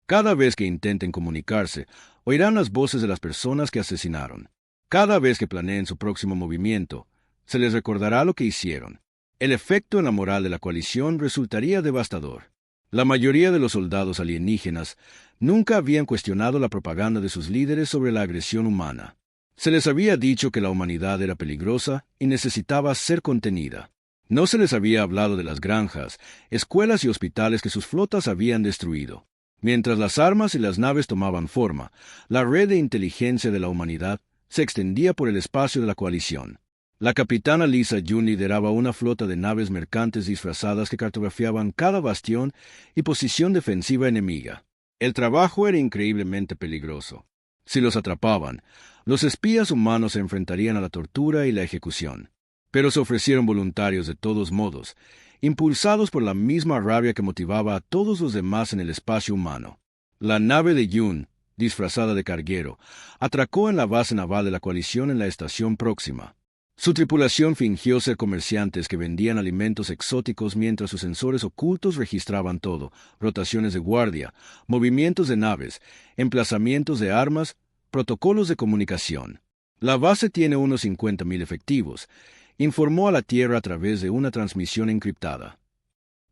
Cada vez que intenten comunicarse, oirán las voces de las personas que asesinaron. Cada vez que planeen su próximo movimiento, se les recordará lo que hicieron. El efecto en la moral de la coalición resultaría devastador. La mayoría de los soldados alienígenas nunca habían cuestionado la propaganda de sus líderes sobre la agresión humana. Se les había dicho que la humanidad era peligrosa y necesitaba ser contenida. No se les había hablado de las granjas, escuelas y hospitales que sus flotas habían destruido. Mientras las armas y las naves tomaban forma, la red de inteligencia de la humanidad se extendía por el espacio de la coalición. La capitana Lisa June lideraba una flota de naves mercantes disfrazadas que cartografiaban cada bastión y posición defensiva enemiga. El trabajo era increíblemente peligroso. Si los atrapaban, los espías humanos se enfrentarían a la tortura y la ejecución. Pero se ofrecieron voluntarios de todos modos, impulsados por la misma rabia que motivaba a todos los demás en el espacio humano. La nave de June, disfrazada de carguero, atracó en la base naval de la coalición en la estación próxima. Su tripulación fingió ser comerciantes que vendían alimentos exóticos mientras sus sensores ocultos registraban todo: rotaciones de guardia, movimientos de naves, emplazamientos de armas, protocolos de comunicación. La base tiene unos 50,000 efectivos, informó a la Tierra a través de una transmisión encriptada.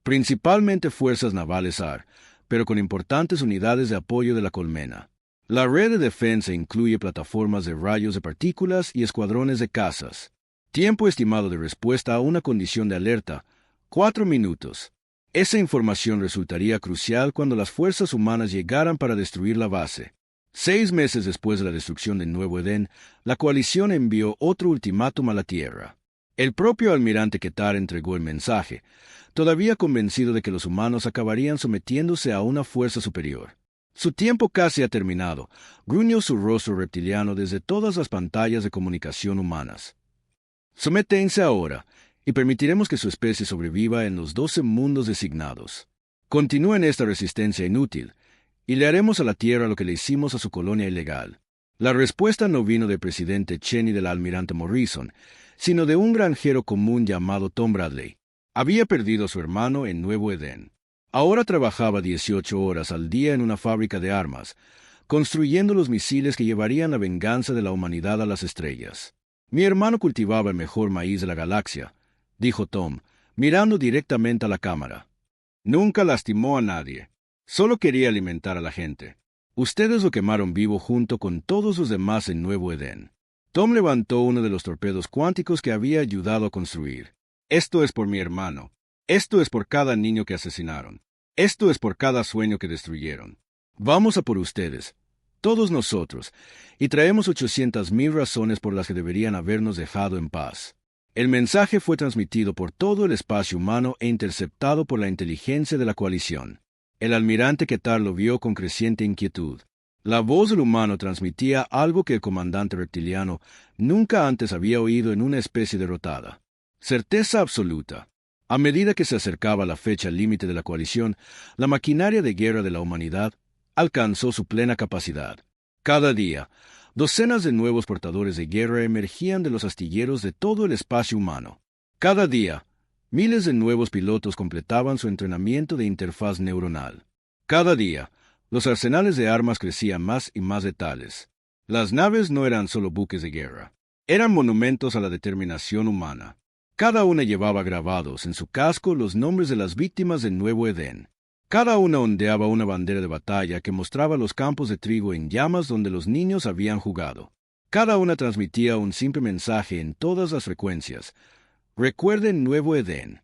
Principalmente fuerzas navales AR, pero con importantes unidades de apoyo de la colmena. La red de defensa incluye plataformas de rayos de partículas y escuadrones de cazas. Tiempo estimado de respuesta a una condición de alerta: 4 minutos. Esa información resultaría crucial cuando las fuerzas humanas llegaran para destruir la base. 6 meses después de la destrucción de Nuevo Edén, la coalición envió otro ultimátum a la Tierra. El propio almirante Ketar entregó el mensaje, todavía convencido de que los humanos acabarían sometiéndose a una fuerza superior. Su tiempo casi ha terminado, gruñó su rostro reptiliano desde todas las pantallas de comunicación humanas. Sométense ahora, y permitiremos que su especie sobreviva en los 12 mundos designados. Continúen esta resistencia inútil, y le haremos a la Tierra lo que le hicimos a su colonia ilegal. La respuesta no vino del presidente Chen ni del almirante Morrison, sino de un granjero común llamado Tom Bradley. Había perdido a su hermano en Nuevo Edén. Ahora trabajaba 18 horas al día en una fábrica de armas, construyendo los misiles que llevarían la venganza de la humanidad a las estrellas. Mi hermano cultivaba el mejor maíz de la galaxia, dijo Tom, mirando directamente a la cámara. Nunca lastimó a nadie. Solo quería alimentar a la gente. Ustedes lo quemaron vivo junto con todos los demás en Nuevo Edén. Tom levantó uno de los torpedos cuánticos que había ayudado a construir. Esto es por mi hermano. Esto es por cada niño que asesinaron. Esto es por cada sueño que destruyeron. Vamos a por ustedes, todos nosotros, y traemos 800,000 razones por las que deberían habernos dejado en paz. El mensaje fue transmitido por todo el espacio humano e interceptado por la inteligencia de la coalición. El almirante Ketar lo vio con creciente inquietud. La voz del humano transmitía algo que el comandante reptiliano nunca antes había oído en una especie derrotada. Certeza absoluta. A medida que se acercaba la fecha límite de la coalición, la maquinaria de guerra de la humanidad alcanzó su plena capacidad. Cada día, docenas de nuevos portadores de guerra emergían de los astilleros de todo el espacio humano. Cada día, miles de nuevos pilotos completaban su entrenamiento de interfaz neuronal. Cada día, Los arsenales de armas crecían más y más letales. Las naves no eran solo buques de guerra. Eran monumentos a la determinación humana. Cada una llevaba grabados en su casco los nombres de las víctimas del Nuevo Edén. Cada una ondeaba una bandera de batalla que mostraba los campos de trigo en llamas donde los niños habían jugado. Cada una transmitía un simple mensaje en todas las frecuencias. Recuerden Nuevo Edén.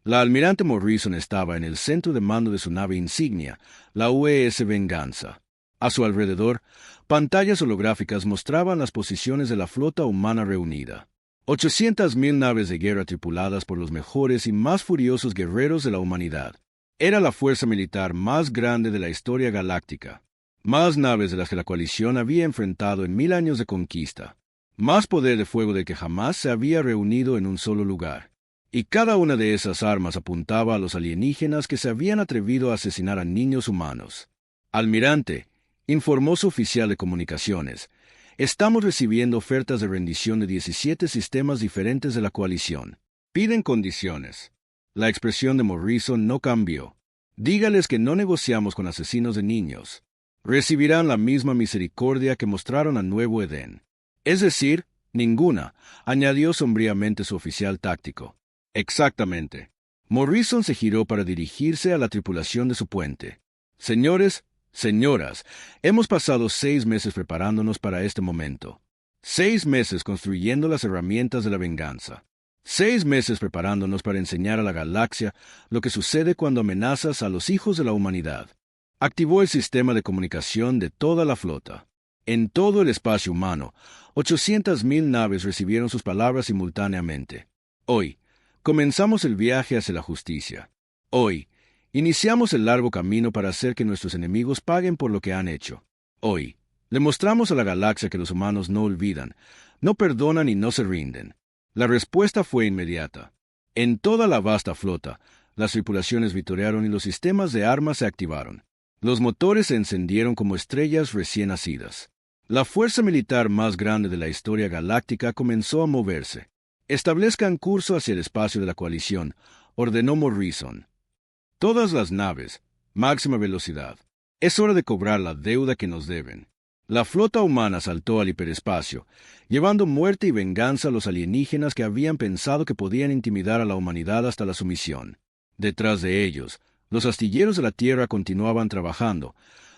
La almirante Morrison estaba en el centro de mando de su nave insignia, la USS Venganza. A su alrededor, pantallas holográficas mostraban las posiciones de la flota humana reunida. 800.000 naves de guerra tripuladas por los mejores y más furiosos guerreros de la humanidad. Era la fuerza militar más grande de la historia galáctica. Más naves de las que la coalición había enfrentado en 1000 años de conquista. Más poder de fuego del que jamás se había reunido en un solo lugar. Y cada una de esas armas apuntaba a los alienígenas que se habían atrevido a asesinar a niños humanos. Almirante, informó su oficial de comunicaciones, estamos recibiendo ofertas de rendición de 17 sistemas diferentes de la coalición. Piden condiciones. La expresión de Morrison no cambió. Dígales que no negociamos con asesinos de niños. Recibirán la misma misericordia que mostraron a Nuevo Edén. Es decir, ninguna, añadió sombríamente su oficial táctico. Exactamente. Morrison se giró para dirigirse a la tripulación de su puente. Señores, señoras, hemos pasado 6 meses preparándonos para este momento. 6 meses construyendo las herramientas de la venganza. 6 meses preparándonos para enseñar a la galaxia lo que sucede cuando amenazas a los hijos de la humanidad. Activó el sistema de comunicación de toda la flota. En todo el espacio humano, 800.000 naves recibieron sus palabras simultáneamente. Hoy, comenzamos el viaje hacia la justicia. Hoy, iniciamos el largo camino para hacer que nuestros enemigos paguen por lo que han hecho. Hoy, le mostramos a la galaxia que los humanos no olvidan, no perdonan y no se rinden. La respuesta fue inmediata. En toda la vasta flota, las tripulaciones vitorearon y los sistemas de armas se activaron. Los motores se encendieron como estrellas recién nacidas. La fuerza militar más grande de la historia galáctica comenzó a moverse. Establezcan curso hacia el espacio de la coalición, ordenó Morrison. Todas las naves, máxima velocidad. Es hora de cobrar la deuda que nos deben. La flota humana saltó al hiperespacio, llevando muerte y venganza a los alienígenas que habían pensado que podían intimidar a la humanidad hasta la sumisión. Detrás de ellos, los astilleros de la Tierra continuaban trabajando,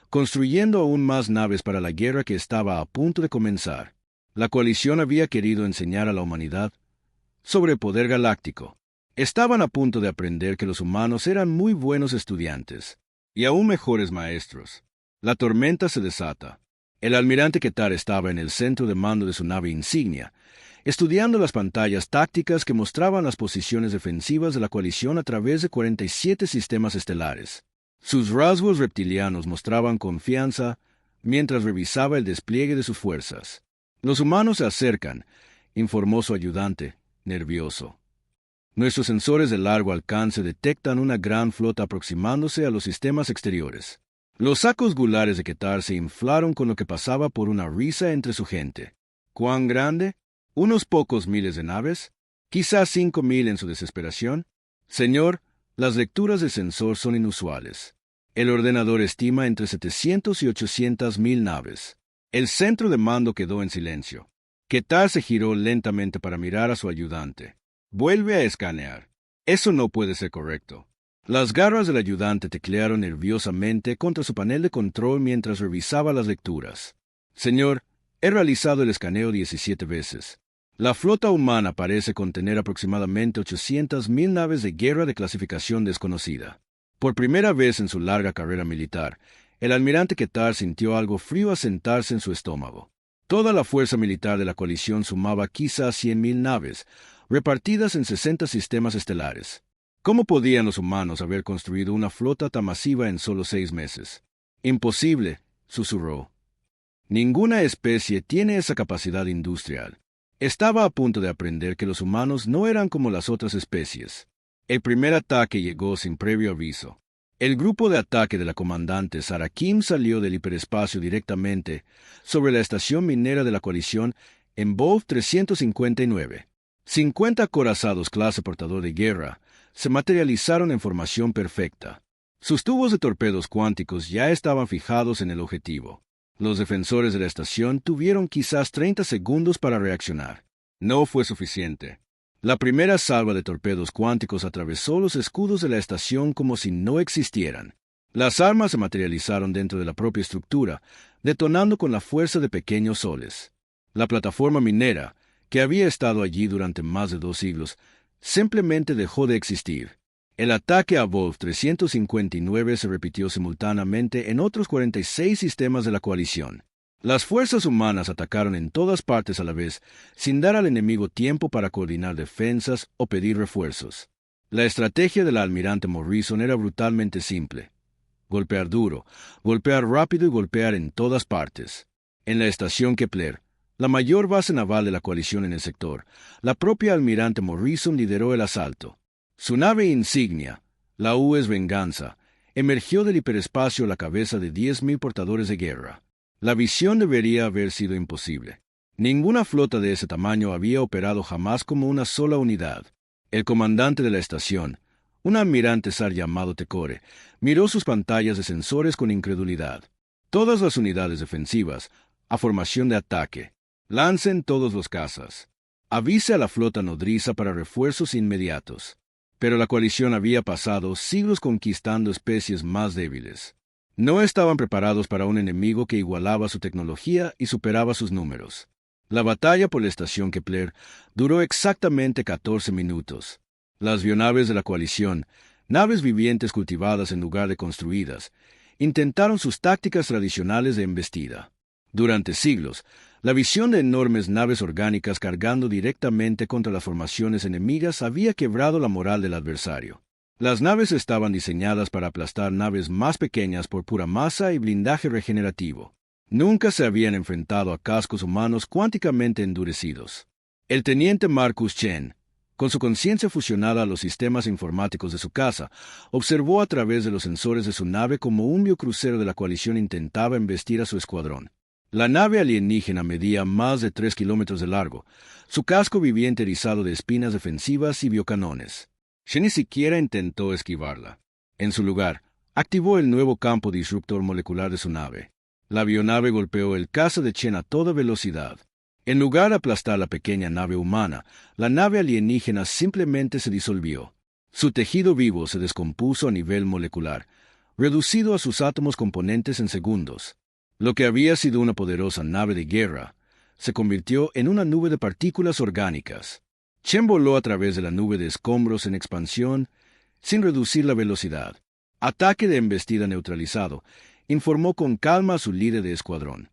construyendo aún más naves para la guerra que estaba a punto de comenzar. La coalición había querido enseñar a la humanidad sobre el poder galáctico. Estaban a punto de aprender que los humanos eran muy buenos estudiantes, y aún mejores maestros. La tormenta se desata. El almirante Ketar estaba en el centro de mando de su nave insignia, estudiando las pantallas tácticas que mostraban las posiciones defensivas de la coalición a través de 47 sistemas estelares. Sus rasgos reptilianos mostraban confianza mientras revisaba el despliegue de sus fuerzas. Los humanos se acercan, informó su ayudante, nervioso. Nuestros sensores de largo alcance detectan una gran flota aproximándose a los sistemas exteriores. Los sacos gulares de Ketar se inflaron con lo que pasaba por una risa entre su gente. ¿Cuán grande? ¿Unos pocos miles de naves? ¿Quizás 5.000 en su desesperación? Señor, las lecturas del sensor son inusuales. El ordenador estima entre 700 y 800.000 naves. El centro de mando quedó en silencio. Ketar se giró lentamente para mirar a su ayudante. Vuelve a escanear. Eso no puede ser correcto. Las garras del ayudante teclearon nerviosamente contra su panel de control mientras revisaba las lecturas. Señor, he realizado el escaneo 17 veces. La flota humana parece contener aproximadamente 800.000 naves de guerra de clasificación desconocida. Por primera vez en su larga carrera militar, el almirante Ketar sintió algo frío asentarse en su estómago. Toda la fuerza militar de la coalición sumaba quizás 100.000 naves, repartidas en 60 sistemas estelares. ¿Cómo podían los humanos haber construido una flota tan masiva en solo 6 meses? Imposible, susurró. Ninguna especie tiene esa capacidad industrial. Estaba a punto de aprender que los humanos no eran como las otras especies. El primer ataque llegó sin previo aviso. El grupo de ataque de la comandante Sarah Kim salió del hiperespacio directamente sobre la estación minera de la coalición en Bov 359. 50 acorazados clase portador de guerra se materializaron en formación perfecta. Sus tubos de torpedos cuánticos ya estaban fijados en el objetivo. Los defensores de la estación tuvieron quizás 30 segundos para reaccionar. No fue suficiente. La primera salva de torpedos cuánticos atravesó los escudos de la estación como si no existieran. Las armas se materializaron dentro de la propia estructura, detonando con la fuerza de pequeños soles. La plataforma minera, que había estado allí durante más de 2 siglos, simplemente dejó de existir. El ataque a Wolf 359 se repitió simultáneamente en otros 46 sistemas de la coalición. Las fuerzas humanas atacaron en todas partes a la vez, sin dar al enemigo tiempo para coordinar defensas o pedir refuerzos. La estrategia del almirante Morrison era brutalmente simple. Golpear duro, golpear rápido y golpear en todas partes. En la estación Kepler, la mayor base naval de la coalición en el sector, la propia almirante Morrison lideró el asalto. Su nave insignia, la U.S. Venganza, emergió del hiperespacio a la cabeza de 10.000 portadores de guerra. La visión debería haber sido imposible. Ninguna flota de ese tamaño había operado jamás como una sola unidad. El comandante de la estación, un almirante zar llamado Tecore, miró sus pantallas de sensores con incredulidad. Todas las unidades defensivas, a formación de ataque. Lancen todos los cazas. Avise a la flota nodriza para refuerzos inmediatos. Pero la coalición había pasado siglos conquistando especies más débiles. No estaban preparados para un enemigo que igualaba su tecnología y superaba sus números. La batalla por la estación Kepler duró exactamente 14 minutos. Las bionaves de la coalición, naves vivientes cultivadas en lugar de construidas, intentaron sus tácticas tradicionales de embestida. Durante siglos, la visión de enormes naves orgánicas cargando directamente contra las formaciones enemigas había quebrado la moral del adversario. Las naves estaban diseñadas para aplastar naves más pequeñas por pura masa y blindaje regenerativo. Nunca se habían enfrentado a cascos humanos cuánticamente endurecidos. El teniente Marcus Chen, con su conciencia fusionada a los sistemas informáticos de su casa, observó a través de los sensores de su nave como un biocrucero de la coalición intentaba embestir a su escuadrón. La nave alienígena medía más de 3 kilómetros de largo, su casco viviente erizado de espinas defensivas y biocanones. Chen ni siquiera intentó esquivarla. En su lugar, activó el nuevo campo disruptor molecular de su nave. La bionave golpeó el caza de Chen a toda velocidad. En lugar de aplastar la pequeña nave humana, la nave alienígena simplemente se disolvió. Su tejido vivo se descompuso a nivel molecular, reducido a sus átomos componentes en segundos. Lo que había sido una poderosa nave de guerra se convirtió en una nube de partículas orgánicas. Chen voló a través de la nube de escombros en expansión sin reducir la velocidad. Ataque de embestida neutralizado, informó con calma a su líder de escuadrón.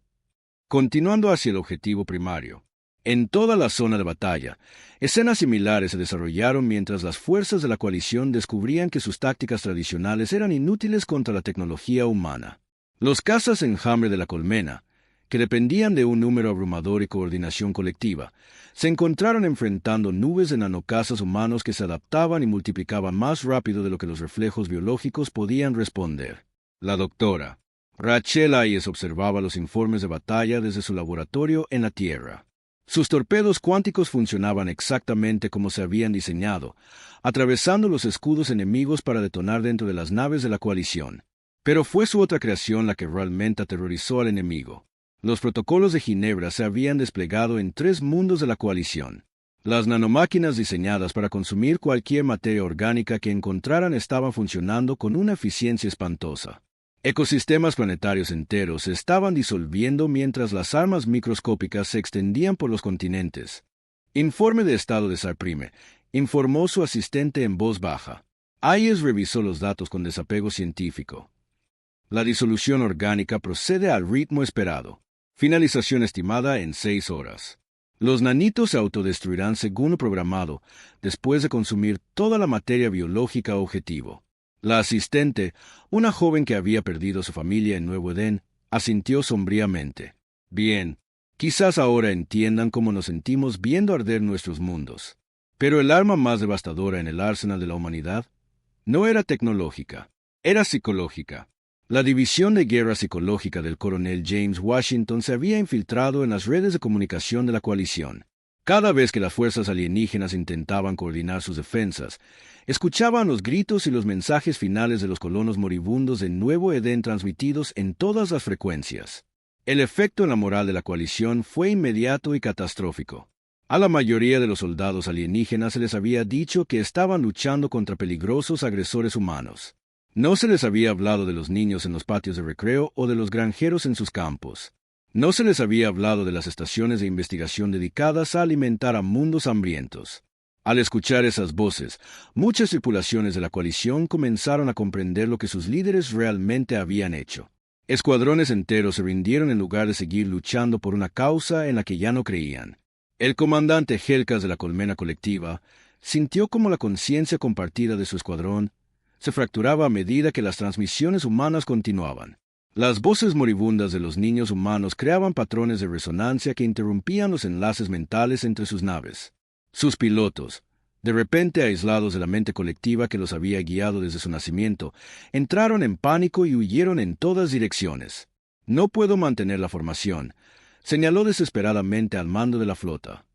Continuando hacia el objetivo primario. En toda la zona de batalla, escenas similares se desarrollaron mientras las fuerzas de la coalición descubrían que sus tácticas tradicionales eran inútiles contra la tecnología humana. Los cazas enjambre de la colmena, que dependían de un número abrumador y coordinación colectiva, se encontraron enfrentando nubes de nanocazas humanos que se adaptaban y multiplicaban más rápido de lo que los reflejos biológicos podían responder. La doctora Rachel Hayes observaba los informes de batalla desde su laboratorio en la Tierra. Sus torpedos cuánticos funcionaban exactamente como se habían diseñado, atravesando los escudos enemigos para detonar dentro de las naves de la coalición. Pero fue su otra creación la que realmente aterrorizó al enemigo. Los protocolos de Ginebra se habían desplegado en 3 mundos de la coalición. Las nanomáquinas diseñadas para consumir cualquier materia orgánica que encontraran estaban funcionando con una eficiencia espantosa. Ecosistemas planetarios enteros se estaban disolviendo mientras las armas microscópicas se extendían por los continentes. Informe de estado de Sarprime, informó su asistente en voz baja. Hayes revisó los datos con desapego científico. La disolución orgánica procede al ritmo esperado. Finalización estimada en 6 horas. Los nanitos se autodestruirán según lo programado, después de consumir toda la materia biológica objetivo. La asistente, una joven que había perdido a su familia en Nuevo Edén, asintió sombríamente. Bien, quizás ahora entiendan cómo nos sentimos viendo arder nuestros mundos. Pero el arma más devastadora en el arsenal de la humanidad no era tecnológica, era psicológica. La división de guerra psicológica del coronel James Washington se había infiltrado en las redes de comunicación de la coalición. Cada vez que las fuerzas alienígenas intentaban coordinar sus defensas, Escuchaban los gritos y los mensajes finales de los colonos moribundos de Nuevo Edén transmitidos en todas las frecuencias. El efecto en la moral de la coalición fue inmediato y catastrófico. A la mayoría de los soldados alienígenas se les había dicho que estaban luchando contra peligrosos agresores humanos. No se les había hablado de los niños en los patios de recreo o de los granjeros en sus campos. No se les había hablado de las estaciones de investigación dedicadas a alimentar a mundos hambrientos. Al escuchar esas voces, muchas tripulaciones de la coalición comenzaron a comprender lo que sus líderes realmente habían hecho. Escuadrones enteros se rindieron en lugar de seguir luchando por una causa en la que ya no creían. El comandante Helcas de la colmena colectiva sintió como la conciencia compartida de su escuadrón se fracturaba a medida que las transmisiones humanas continuaban. Las voces moribundas de los niños humanos creaban patrones de resonancia que interrumpían los enlaces mentales entre sus naves. Sus pilotos, de repente aislados de la mente colectiva que los había guiado desde su nacimiento, entraron en pánico y huyeron en todas direcciones. «No puedo mantener la formación», señaló desesperadamente al mando de la flota.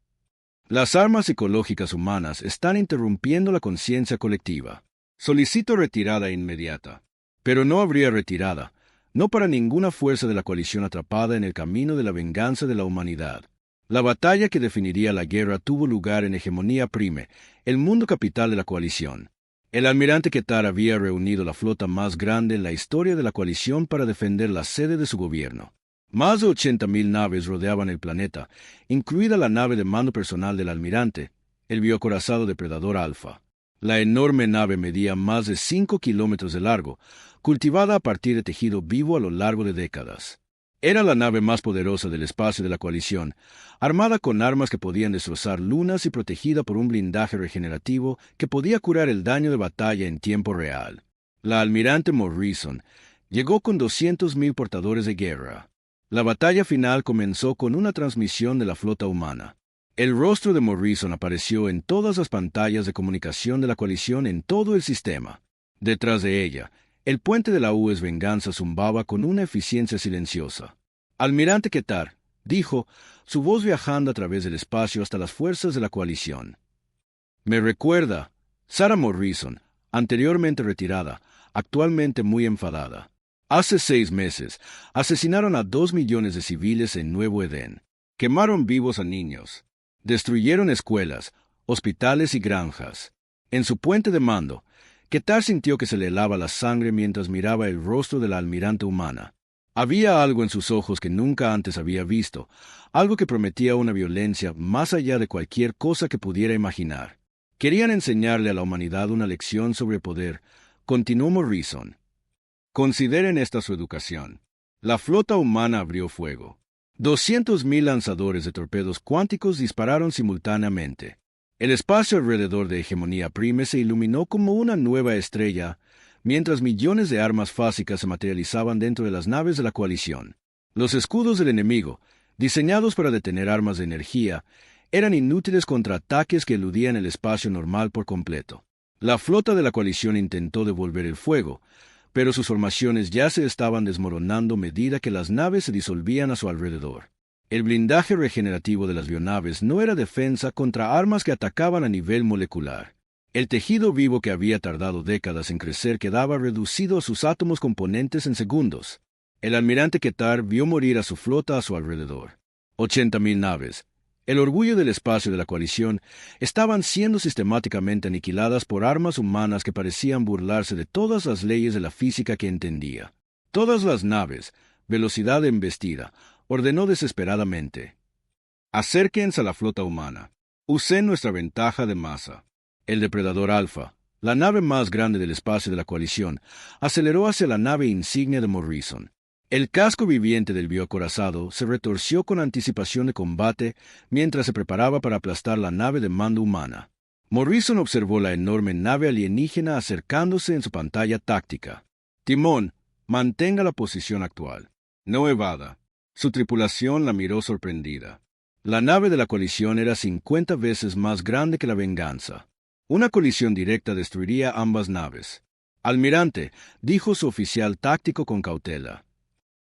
«Las armas psicológicas humanas están interrumpiendo la conciencia colectiva. Solicito retirada inmediata». Pero no habría retirada, no para ninguna fuerza de la coalición atrapada en el camino de la venganza de la humanidad. La batalla que definiría la guerra tuvo lugar en Hegemonía Prime, el mundo capital de la coalición. El almirante Ketar había reunido la flota más grande en la historia de la coalición para defender la sede de su gobierno. Más de 80.000 naves rodeaban el planeta, incluida la nave de mando personal del almirante, el biocorazado depredador Alfa. La enorme nave medía más de 5 kilómetros de largo, cultivada a partir de tejido vivo a lo largo de décadas. Era la nave más poderosa del espacio de la coalición, armada con armas que podían destrozar lunas y protegida por un blindaje regenerativo que podía curar el daño de batalla en tiempo real. La almirante Morrison llegó con 200.000 portadores de guerra. La batalla final comenzó con una transmisión de la flota humana. El rostro de Morrison apareció en todas las pantallas de comunicación de la coalición en todo el sistema. Detrás de ella, el puente de la U.S. Venganza zumbaba con una eficiencia silenciosa. «Almirante Ketar», dijo, su voz viajando a través del espacio hasta las fuerzas de la coalición. «Me recuerda, Sarah Morrison, anteriormente retirada, actualmente muy enfadada. Hace 6 meses, asesinaron a 2 millones de civiles en Nuevo Edén. Quemaron vivos a niños. Destruyeron escuelas, hospitales y granjas. En su puente de mando, Ketar sintió que se le helaba la sangre mientras miraba el rostro de la almirante humana. Había algo en sus ojos que nunca antes había visto, algo que prometía una violencia más allá de cualquier cosa que pudiera imaginar. Querían enseñarle a la humanidad una lección sobre poder, continuó Morrison. Consideren esta su educación. La flota humana abrió fuego. 200.000 lanzadores de torpedos cuánticos dispararon simultáneamente. El espacio alrededor de Hegemonía Prime se iluminó como una nueva estrella, mientras millones de armas fásicas se materializaban dentro de las naves de la coalición. Los escudos del enemigo, diseñados para detener armas de energía, eran inútiles contra ataques que eludían el espacio normal por completo. La flota de la coalición intentó devolver el fuego, pero sus formaciones ya se estaban desmoronando a medida que las naves se disolvían a su alrededor. El blindaje regenerativo de las bionaves no era defensa contra armas que atacaban a nivel molecular. El tejido vivo que había tardado décadas en crecer quedaba reducido a sus átomos componentes en segundos. El almirante Ketar vio morir a su flota a su alrededor. 80.000 naves, el orgullo del espacio de la coalición, estaban siendo sistemáticamente aniquiladas por armas humanas que parecían burlarse de todas las leyes de la física que entendía. Todas las naves, velocidad de embestida, ordenó desesperadamente. «Acérquense a la flota humana. Usen nuestra ventaja de masa». El depredador Alfa, la nave más grande del espacio de la coalición, aceleró hacia la nave insignia de Morrison. El casco viviente del biocorazado se retorció con anticipación de combate mientras se preparaba para aplastar la nave de mando humana. Morrison observó la enorme nave alienígena acercándose en su pantalla táctica. «Timón, mantenga la posición actual. No evada». Su tripulación la miró sorprendida. La nave de la coalición era 50 veces más grande que la Venganza. Una colisión directa destruiría ambas naves. «Almirante», dijo su oficial táctico con cautela.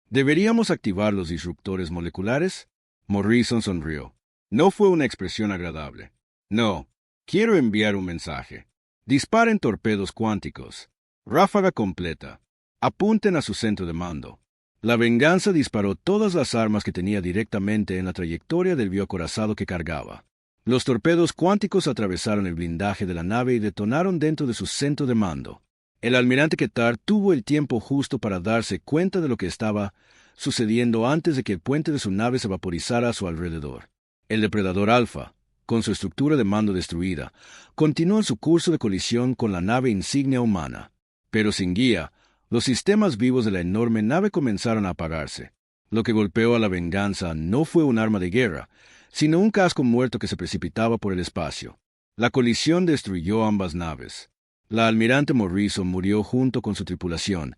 «¿Deberíamos activar los disruptores moleculares?» Morrison sonrió. No fue una expresión agradable. «No, quiero enviar un mensaje. Disparen torpedos cuánticos. Ráfaga completa. Apunten a su centro de mando. La venganza disparó todas las armas que tenía directamente en la trayectoria del bioacorazado que cargaba. Los torpedos cuánticos atravesaron el blindaje de la nave y detonaron dentro de su centro de mando. El almirante Ketar tuvo el tiempo justo para darse cuenta de lo que estaba sucediendo antes de que el puente de su nave se vaporizara a su alrededor. El depredador Alfa, con su estructura de mando destruida, continuó en su curso de colisión con la nave insignia humana. Pero sin guía, los sistemas vivos de la enorme nave comenzaron a apagarse. Lo que golpeó a la venganza no fue un arma de guerra, sino un casco muerto que se precipitaba por el espacio. La colisión destruyó ambas naves. La almirante Morrison murió junto con su tripulación,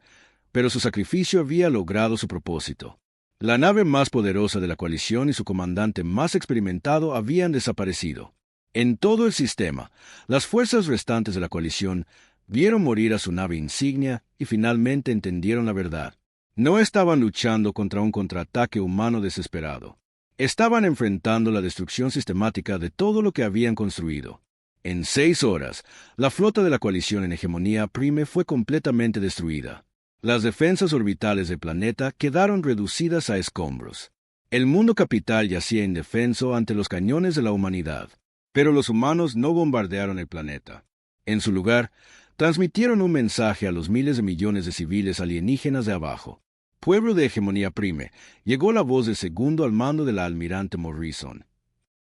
pero su sacrificio había logrado su propósito. La nave más poderosa de la coalición y su comandante más experimentado habían desaparecido. En todo el sistema, las fuerzas restantes de la coalición vieron morir a su nave insignia y finalmente entendieron la verdad. No estaban luchando contra un contraataque humano desesperado. Estaban enfrentando la destrucción sistemática de todo lo que habían construido. En 6 horas, la flota de la coalición en hegemonía Prime fue completamente destruida. Las defensas orbitales del planeta quedaron reducidas a escombros. El mundo capital yacía indefenso ante los cañones de la humanidad. Pero los humanos no bombardearon el planeta. En su lugar, transmitieron un mensaje a los miles de millones de civiles alienígenas de abajo. Pueblo de hegemonía Prime, llegó la voz del segundo al mando de la almirante Morrison.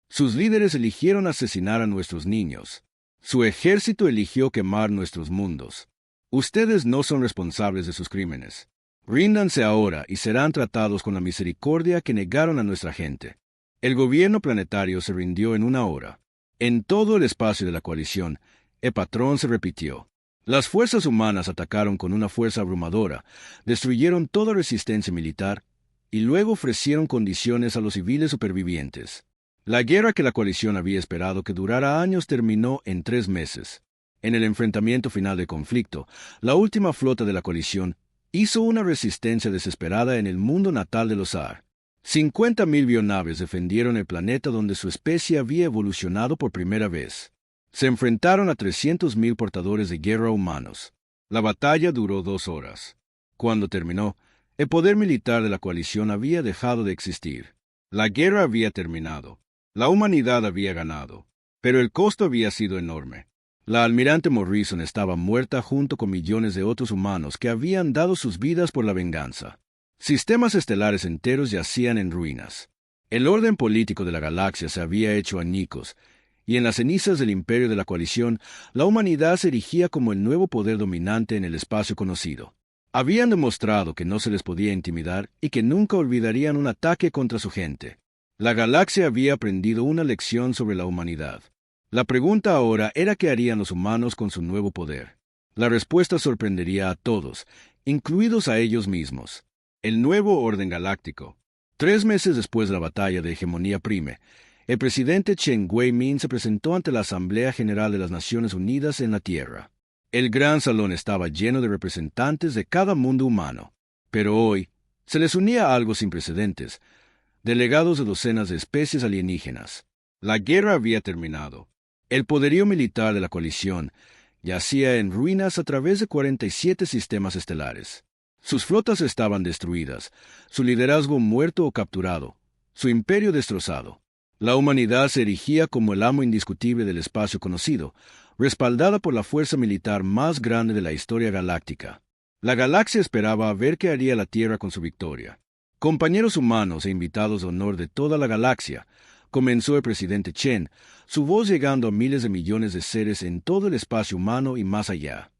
Sus líderes eligieron asesinar a nuestros niños. Su ejército eligió quemar nuestros mundos. Ustedes no son responsables de sus crímenes. Ríndanse ahora y serán tratados con la misericordia que negaron a nuestra gente. El gobierno planetario se rindió en 1 hora. En todo el espacio de la coalición, el patrón se repitió. Las fuerzas humanas atacaron con una fuerza abrumadora, destruyeron toda resistencia militar y luego ofrecieron condiciones a los civiles supervivientes. La guerra que la coalición había esperado que durara años terminó en 3 meses. En el enfrentamiento final del conflicto, la última flota de la coalición hizo una resistencia desesperada en el mundo natal de los Ar. 50.000 bionaves defendieron el planeta donde su especie había evolucionado por primera vez. Se enfrentaron a 300.000 portadores de guerra humanos. La batalla duró 2 horas. Cuando terminó, el poder militar de la coalición había dejado de existir. La guerra había terminado. La humanidad había ganado, pero el costo había sido enorme. La almirante Morrison estaba muerta junto con millones de otros humanos que habían dado sus vidas por la venganza. Sistemas estelares enteros yacían en ruinas. El orden político de la galaxia se había hecho añicos, y en las cenizas del imperio de la coalición, la humanidad se erigía como el nuevo poder dominante en el espacio conocido. Habían demostrado que no se les podía intimidar y que nunca olvidarían un ataque contra su gente. La galaxia había aprendido una lección sobre la humanidad. La pregunta ahora era qué harían los humanos con su nuevo poder. La respuesta sorprendería a todos, incluidos a ellos mismos. El nuevo orden galáctico. 3 meses después de la batalla de hegemonía Prime, el presidente Chen Guimin se presentó ante la Asamblea General de las Naciones Unidas en la Tierra. El gran salón estaba lleno de representantes de cada mundo humano. Pero hoy se les unía algo sin precedentes: delegados de docenas de especies alienígenas. La guerra había terminado. El poderío militar de la coalición yacía en ruinas a través de 47 sistemas estelares. Sus flotas estaban destruidas, su liderazgo muerto o capturado, su imperio destrozado. La humanidad se erigía como el amo indiscutible del espacio conocido, respaldada por la fuerza militar más grande de la historia galáctica. La galaxia esperaba a ver qué haría la Tierra con su victoria. Compañeros humanos e invitados de honor de toda la galaxia, comenzó el presidente Chen, su voz llegando a miles de millones de seres en todo el espacio humano y más allá.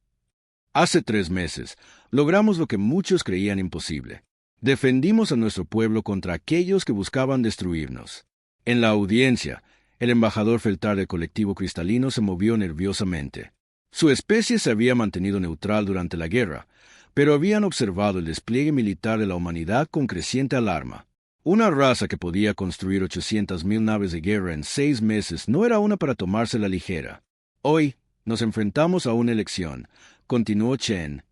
Hace 3 meses, logramos lo que muchos creían imposible. Defendimos a nuestro pueblo contra aquellos que buscaban destruirnos. En la audiencia, el embajador Feltar del colectivo cristalino se movió nerviosamente. Su especie se había mantenido neutral durante la guerra, pero habían observado el despliegue militar de la humanidad con creciente alarma. Una raza que podía construir 800.000 naves de guerra en 6 meses no era una para tomarse la ligera. Hoy nos enfrentamos a una elección, continuó Chen.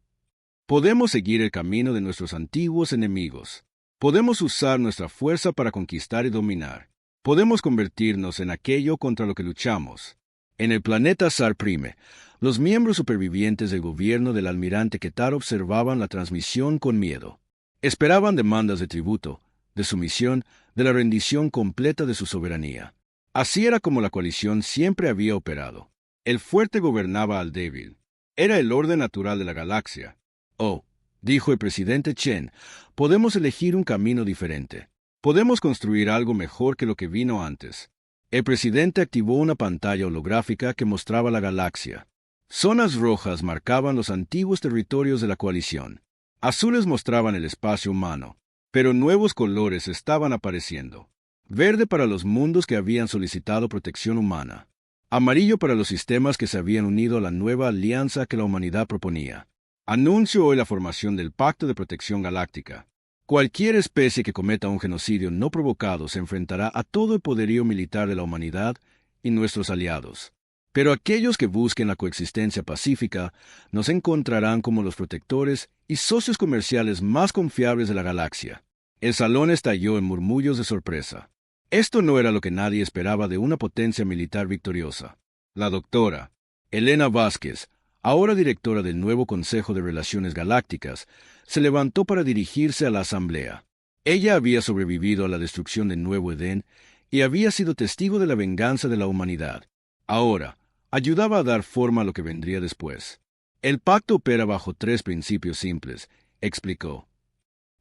Podemos seguir el camino de nuestros antiguos enemigos. Podemos usar nuestra fuerza para conquistar y dominar. Podemos convertirnos en aquello contra lo que luchamos. En el planeta Sar Prime, los miembros supervivientes del gobierno del almirante Ketar observaban la transmisión con miedo. Esperaban demandas de tributo, de sumisión, de la rendición completa de su soberanía. Así era como la coalición siempre había operado. El fuerte gobernaba al débil. Era el orden natural de la galaxia. Oh, dijo el presidente Chen, podemos elegir un camino diferente. Podemos construir algo mejor que lo que vino antes. El presidente activó una pantalla holográfica que mostraba la galaxia. Zonas rojas marcaban los antiguos territorios de la coalición. Azules mostraban el espacio humano, pero nuevos colores estaban apareciendo. Verde para los mundos que habían solicitado protección humana. Amarillo para los sistemas que se habían unido a la nueva alianza que la humanidad proponía. Anuncio hoy la formación del Pacto de Protección Galáctica. Cualquier especie que cometa un genocidio no provocado se enfrentará a todo el poderío militar de la humanidad y nuestros aliados. Pero aquellos que busquen la coexistencia pacífica nos encontrarán como los protectores y socios comerciales más confiables de la galaxia. El salón estalló en murmullos de sorpresa. Esto no era lo que nadie esperaba de una potencia militar victoriosa. La doctora Elena Vázquez, ahora directora del nuevo Consejo de Relaciones Galácticas, se levantó para dirigirse a la asamblea. Ella había sobrevivido a la destrucción de Nuevo Edén y había sido testigo de la venganza de la humanidad. Ahora, ayudaba a dar forma a lo que vendría después. El pacto opera bajo 3 principios simples, explicó.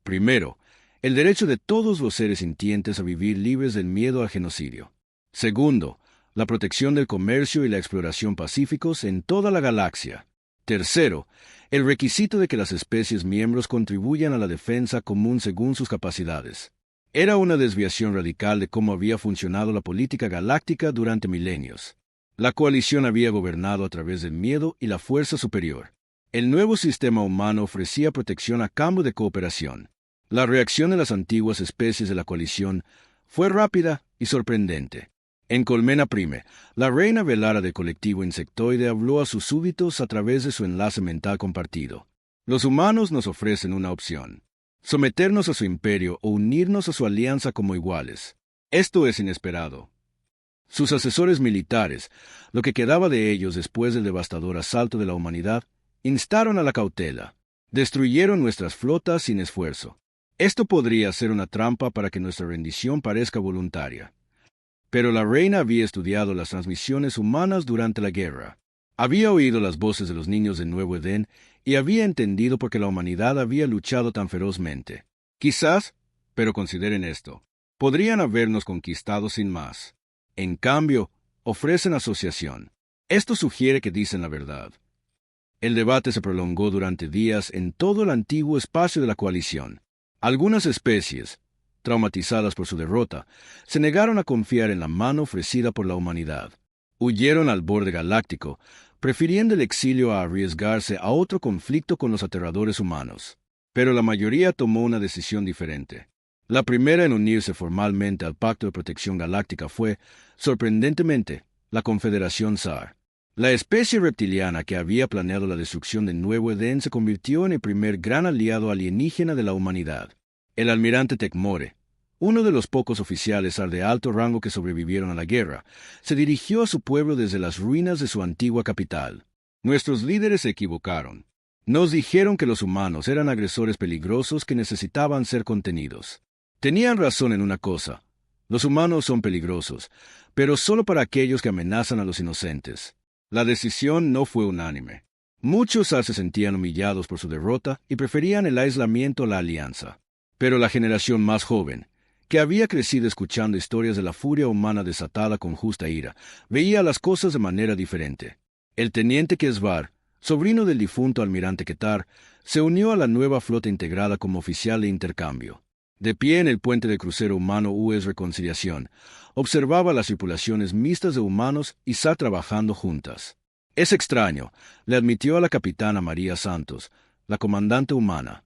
Primero, el derecho de todos los seres sintientes a vivir libres del miedo al genocidio. Segundo, la protección del comercio y la exploración pacíficos en toda la galaxia. Tercero, el requisito de que las especies miembros contribuyan a la defensa común según sus capacidades. Era una desviación radical de cómo había funcionado la política galáctica durante milenios. La coalición había gobernado a través del miedo y la fuerza superior. El nuevo sistema humano ofrecía protección a cambio de cooperación. La reacción de las antiguas especies de la coalición fue rápida y sorprendente. En Colmena Prime, la reina velara del colectivo insectoide habló a sus súbditos a través de su enlace mental compartido. Los humanos nos ofrecen una opción: someternos a su imperio o unirnos a su alianza como iguales. Esto es inesperado. Sus asesores militares, lo que quedaba de ellos después del devastador asalto de la humanidad, instaron a la cautela. Destruyeron nuestras flotas sin esfuerzo. Esto podría ser una trampa para que nuestra rendición parezca voluntaria. Pero la reina había estudiado las transmisiones humanas durante la guerra. Había oído las voces de los niños de Nuevo Edén y había entendido por qué la humanidad había luchado tan ferozmente. Quizás, pero consideren esto, podrían habernos conquistado sin más. En cambio, ofrecen asociación. Esto sugiere que dicen la verdad. El debate se prolongó durante días en todo el antiguo espacio de la coalición. Algunas especies, traumatizadas por su derrota, se negaron a confiar en la mano ofrecida por la humanidad. Huyeron al borde galáctico, prefiriendo el exilio a arriesgarse a otro conflicto con los aterradores humanos. Pero la mayoría tomó una decisión diferente. La primera en unirse formalmente al Pacto de Protección Galáctica fue, sorprendentemente, la Confederación SAR. La especie reptiliana que había planeado la destrucción de Nuevo Edén se convirtió en el primer gran aliado alienígena de la humanidad. El almirante Tecmore, uno de los pocos oficiales SAR de alto rango que sobrevivieron a la guerra, se dirigió a su pueblo desde las ruinas de su antigua capital. Nuestros líderes se equivocaron. Nos dijeron que los humanos eran agresores peligrosos que necesitaban ser contenidos. Tenían razón en una cosa: los humanos son peligrosos, pero solo para aquellos que amenazan a los inocentes. La decisión no fue unánime. Muchos SAR se sentían humillados por su derrota y preferían el aislamiento a la alianza. Pero la generación más joven, que había crecido escuchando historias de la furia humana desatada con justa ira, veía las cosas de manera diferente. El teniente Kesvar, sobrino del difunto almirante Ketar, se unió a la nueva flota integrada como oficial de intercambio. De pie en el puente de crucero humano US Reconciliación, observaba las tripulaciones mixtas de humanos y SAR trabajando juntas. Es extraño, le admitió a la capitana María Santos, la comandante humana.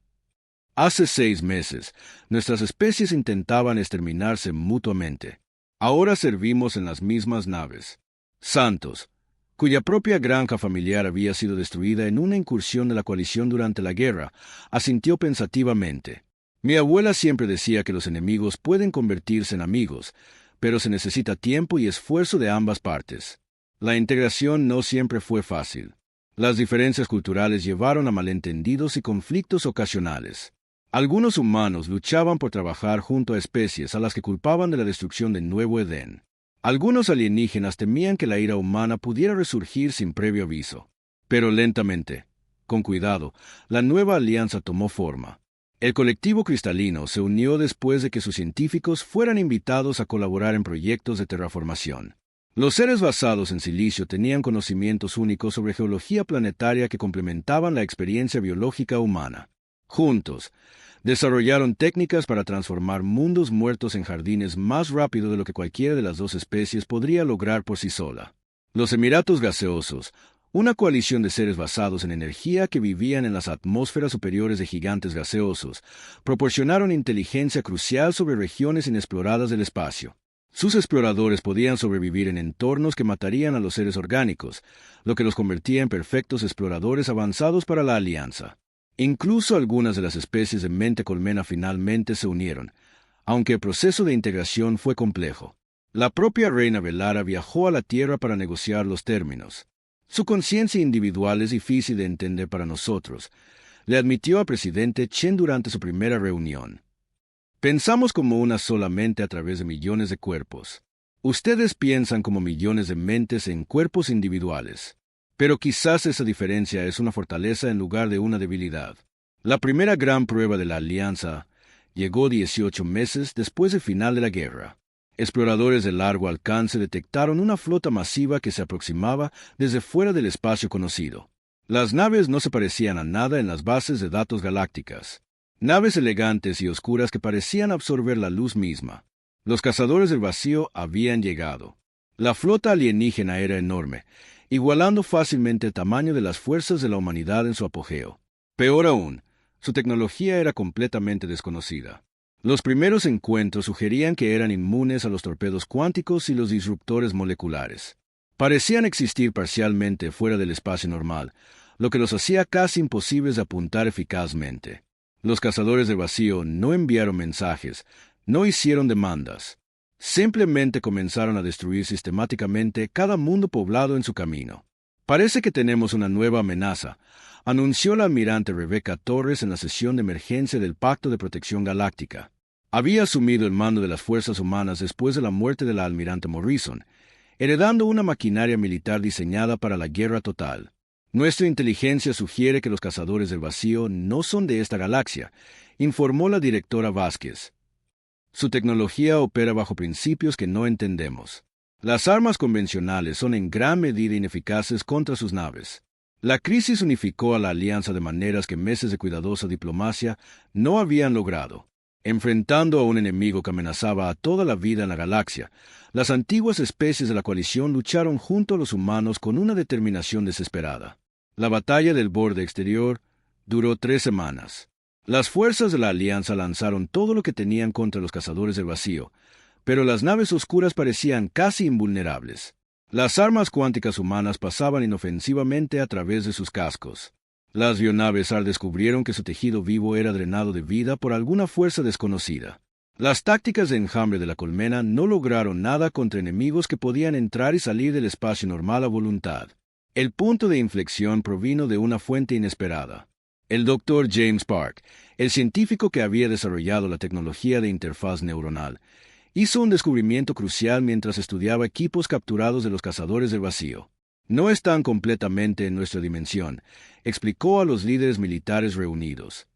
Hace 6 meses, nuestras especies intentaban exterminarse mutuamente. Ahora servimos en las mismas naves. Santos, cuya propia granja familiar había sido destruida en una incursión de la coalición durante la guerra, asintió pensativamente. Mi abuela siempre decía que los enemigos pueden convertirse en amigos, pero se necesita tiempo y esfuerzo de ambas partes. La integración no siempre fue fácil. Las diferencias culturales llevaron a malentendidos y conflictos ocasionales. Algunos humanos luchaban por trabajar junto a especies a las que culpaban de la destrucción del Nuevo Edén. Algunos alienígenas temían que la ira humana pudiera resurgir sin previo aviso. Pero lentamente, con cuidado, la nueva alianza tomó forma. El colectivo cristalino se unió después de que sus científicos fueran invitados a colaborar en proyectos de terraformación. Los seres basados en silicio tenían conocimientos únicos sobre geología planetaria que complementaban la experiencia biológica humana. Juntos, desarrollaron técnicas para transformar mundos muertos en jardines más rápido de lo que cualquiera de las dos especies podría lograr por sí sola. Los Emiratos Gaseosos, una coalición de seres basados en energía que vivían en las atmósferas superiores de gigantes gaseosos, proporcionaron inteligencia crucial sobre regiones inexploradas del espacio. Sus exploradores podían sobrevivir en entornos que matarían a los seres orgánicos, lo que los convertía en perfectos exploradores avanzados para la Alianza. Incluso algunas de las especies de mente colmena finalmente se unieron, aunque el proceso de integración fue complejo. La propia reina Velara viajó a la Tierra para negociar los términos. Su conciencia individual es difícil de entender para nosotros, le admitió al presidente Chen durante su primera reunión. Pensamos como una sola mente a través de millones de cuerpos. Ustedes piensan como millones de mentes en cuerpos individuales. Pero quizás esa diferencia es una fortaleza en lugar de una debilidad. La primera gran prueba de la alianza llegó 18 meses después del final de la guerra. Exploradores de largo alcance detectaron una flota masiva que se aproximaba desde fuera del espacio conocido. Las naves no se parecían a nada en las bases de datos galácticas. Naves elegantes y oscuras que parecían absorber la luz misma. Los cazadores del vacío habían llegado. La flota alienígena era enorme, igualando fácilmente el tamaño de las fuerzas de la humanidad en su apogeo. Peor aún, su tecnología era completamente desconocida. Los primeros encuentros sugerían que eran inmunes a los torpedos cuánticos y los disruptores moleculares. Parecían existir parcialmente fuera del espacio normal, lo que los hacía casi imposibles de apuntar eficazmente. Los cazadores del vacío no enviaron mensajes, no hicieron demandas. Simplemente comenzaron a destruir sistemáticamente cada mundo poblado en su camino. Parece que tenemos una nueva amenaza, anunció la almirante Rebecca Torres en la sesión de emergencia del Pacto de Protección Galáctica. Había asumido el mando de las fuerzas humanas después de la muerte de la almirante Morrison, heredando una maquinaria militar diseñada para la guerra total. Nuestra inteligencia sugiere que los cazadores del vacío no son de esta galaxia, informó la directora Vázquez. Su tecnología opera bajo principios que no entendemos. Las armas convencionales son en gran medida ineficaces contra sus naves. La crisis unificó a la alianza de maneras que meses de cuidadosa diplomacia no habían logrado. Enfrentando a un enemigo que amenazaba a toda la vida en la galaxia, las antiguas especies de la coalición lucharon junto a los humanos con una determinación desesperada. La batalla del borde exterior duró 3 semanas. Las fuerzas de la Alianza lanzaron todo lo que tenían contra los cazadores del vacío, pero las naves oscuras parecían casi invulnerables. Las armas cuánticas humanas pasaban inofensivamente a través de sus cascos. Las bionaves descubrieron que su tejido vivo era drenado de vida por alguna fuerza desconocida. Las tácticas de enjambre de la colmena no lograron nada contra enemigos que podían entrar y salir del espacio normal a voluntad. El punto de inflexión provino de una fuente inesperada. El Dr. James Park, el científico que había desarrollado la tecnología de interfaz neuronal, hizo un descubrimiento crucial mientras estudiaba equipos capturados de los cazadores del vacío. No están completamente en nuestra dimensión, explicó a los líderes militares reunidos.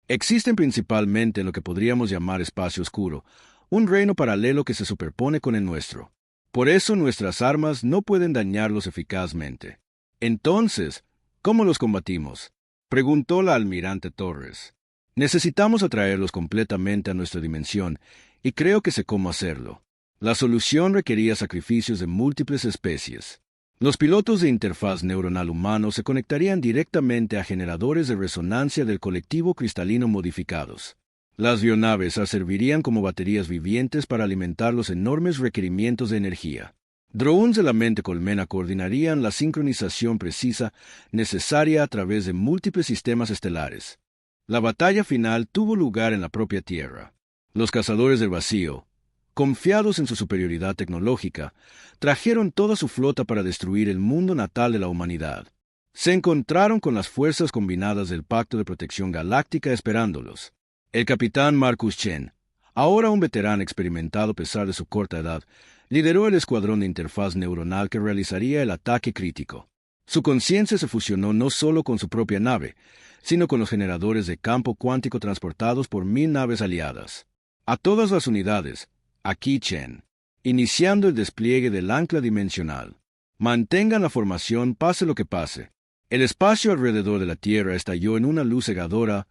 Existen principalmente en lo que podríamos llamar espacio oscuro, un reino paralelo que se superpone con el nuestro. Por eso nuestras armas no pueden dañarlos eficazmente. Entonces, ¿cómo los combatimos?, preguntó la almirante Torres. Necesitamos atraerlos completamente a nuestra dimensión, y creo que sé cómo hacerlo. La solución requería sacrificios de múltiples especies. Los pilotos de interfaz neuronal humano se conectarían directamente a generadores de resonancia del colectivo cristalino modificados. Las bionaves servirían como baterías vivientes para alimentar los enormes requerimientos de energía. Drones de la mente colmena coordinarían la sincronización precisa necesaria a través de múltiples sistemas estelares. La batalla final tuvo lugar en la propia Tierra. Los cazadores del vacío, confiados en su superioridad tecnológica, trajeron toda su flota para destruir el mundo natal de la humanidad. Se encontraron con las fuerzas combinadas del Pacto de Protección Galáctica esperándolos. El capitán Marcus Chen, ahora un veterano experimentado a pesar de su corta edad, lideró el escuadrón de interfaz neuronal que realizaría el ataque crítico. Su conciencia se fusionó no solo con su propia nave, sino con los generadores de campo cuántico transportados por 1000 naves aliadas. A todas las unidades, aquí Chen, iniciando el despliegue del ancla dimensional. Mantengan la formación pase lo que pase. El espacio alrededor de la Tierra estalló en una luz cegadora,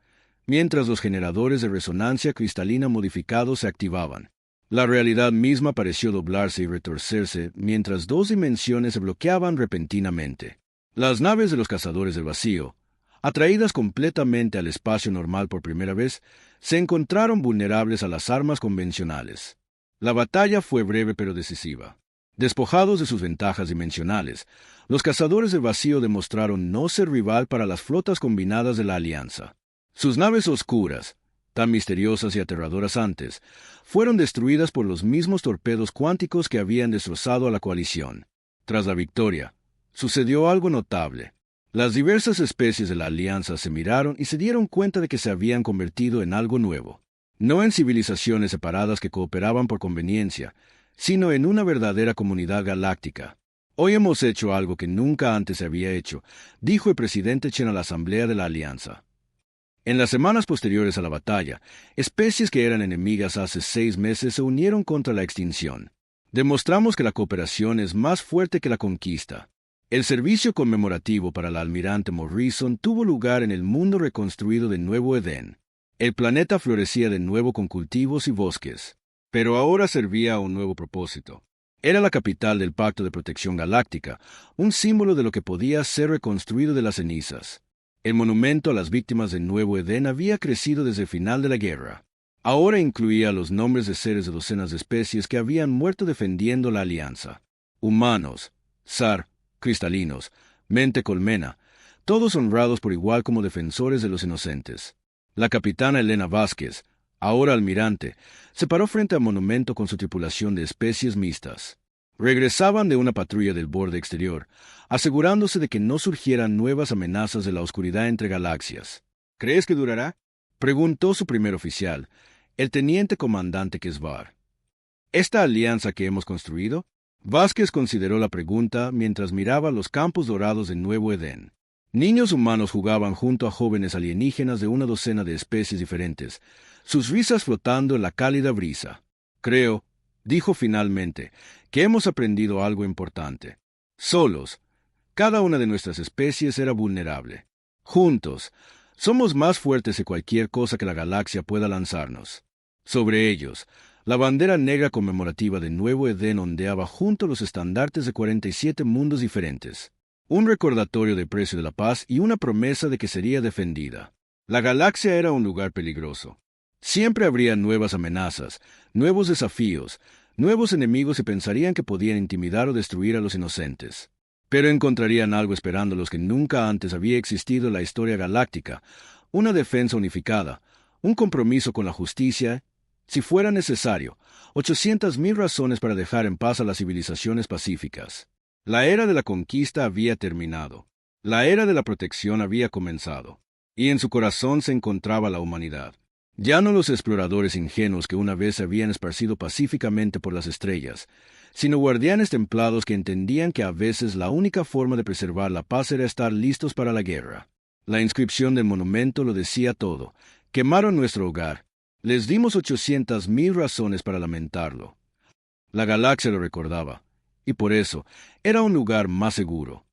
mientras los generadores de resonancia cristalina modificados se activaban. La realidad misma pareció doblarse y retorcerse mientras dos dimensiones se bloqueaban repentinamente. Las naves de los cazadores del vacío, atraídas completamente al espacio normal por primera vez, se encontraron vulnerables a las armas convencionales. La batalla fue breve pero decisiva. Despojados de sus ventajas dimensionales, los cazadores del vacío demostraron no ser rival para las flotas combinadas de la Alianza. Sus naves oscuras, tan misteriosas y aterradoras antes, fueron destruidas por los mismos torpedos cuánticos que habían destrozado a la coalición. Tras la victoria, sucedió algo notable. Las diversas especies de la Alianza se miraron y se dieron cuenta de que se habían convertido en algo nuevo. No en civilizaciones separadas que cooperaban por conveniencia, sino en una verdadera comunidad galáctica. Hoy hemos hecho algo que nunca antes se había hecho, dijo el presidente Chen a la Asamblea de la Alianza. En las semanas posteriores a la batalla, especies que eran enemigas hace 6 meses se unieron contra la extinción. Demostramos que la cooperación es más fuerte que la conquista. El servicio conmemorativo para la almirante Morrison tuvo lugar en el mundo reconstruido de Nuevo Edén. El planeta florecía de nuevo con cultivos y bosques. Pero ahora servía a un nuevo propósito. Era la capital del Pacto de Protección Galáctica, un símbolo de lo que podía ser reconstruido de las cenizas. El monumento a las víctimas de Nuevo Edén había crecido desde el final de la guerra. Ahora incluía los nombres de seres de docenas de especies que habían muerto defendiendo la Alianza. Humanos, zar, cristalinos, mente colmena, todos honrados por igual como defensores de los inocentes. La capitana Elena Vázquez, ahora almirante, se paró frente al monumento con su tripulación de especies mixtas. Regresaban de una patrulla del borde exterior, asegurándose de que no surgieran nuevas amenazas de la oscuridad entre galaxias. ¿Crees que durará?, preguntó su primer oficial, el teniente comandante Kesvar. ¿Esta alianza que hemos construido? Vázquez consideró la pregunta mientras miraba los campos dorados de Nuevo Edén. Niños humanos jugaban junto a jóvenes alienígenas de una docena de especies diferentes, sus risas flotando en la cálida brisa. Creo, dijo finalmente, que hemos aprendido algo importante. Solos, cada una de nuestras especies era vulnerable. Juntos, somos más fuertes que cualquier cosa que la galaxia pueda lanzarnos. Sobre ellos, la bandera negra conmemorativa de Nuevo Edén ondeaba junto a los estandartes de 47 mundos diferentes. Un recordatorio del precio de la paz y una promesa de que sería defendida. La galaxia era un lugar peligroso. Siempre habría nuevas amenazas, nuevos desafíos, nuevos enemigos y pensarían que podían intimidar o destruir a los inocentes. Pero encontrarían algo esperándolos que nunca antes había existido en la historia galáctica, una defensa unificada, un compromiso con la justicia, si fuera necesario, 800,000 razones para dejar en paz a las civilizaciones pacíficas. La era de la conquista había terminado. La era de la protección había comenzado. Y en su corazón se encontraba la humanidad. Ya no los exploradores ingenuos que una vez se habían esparcido pacíficamente por las estrellas, sino guardianes templados que entendían que a veces la única forma de preservar la paz era estar listos para la guerra. La inscripción del monumento lo decía todo. Quemaron nuestro hogar. Les dimos 800,000 razones para lamentarlo. La galaxia lo recordaba. Y por eso, era un lugar más seguro.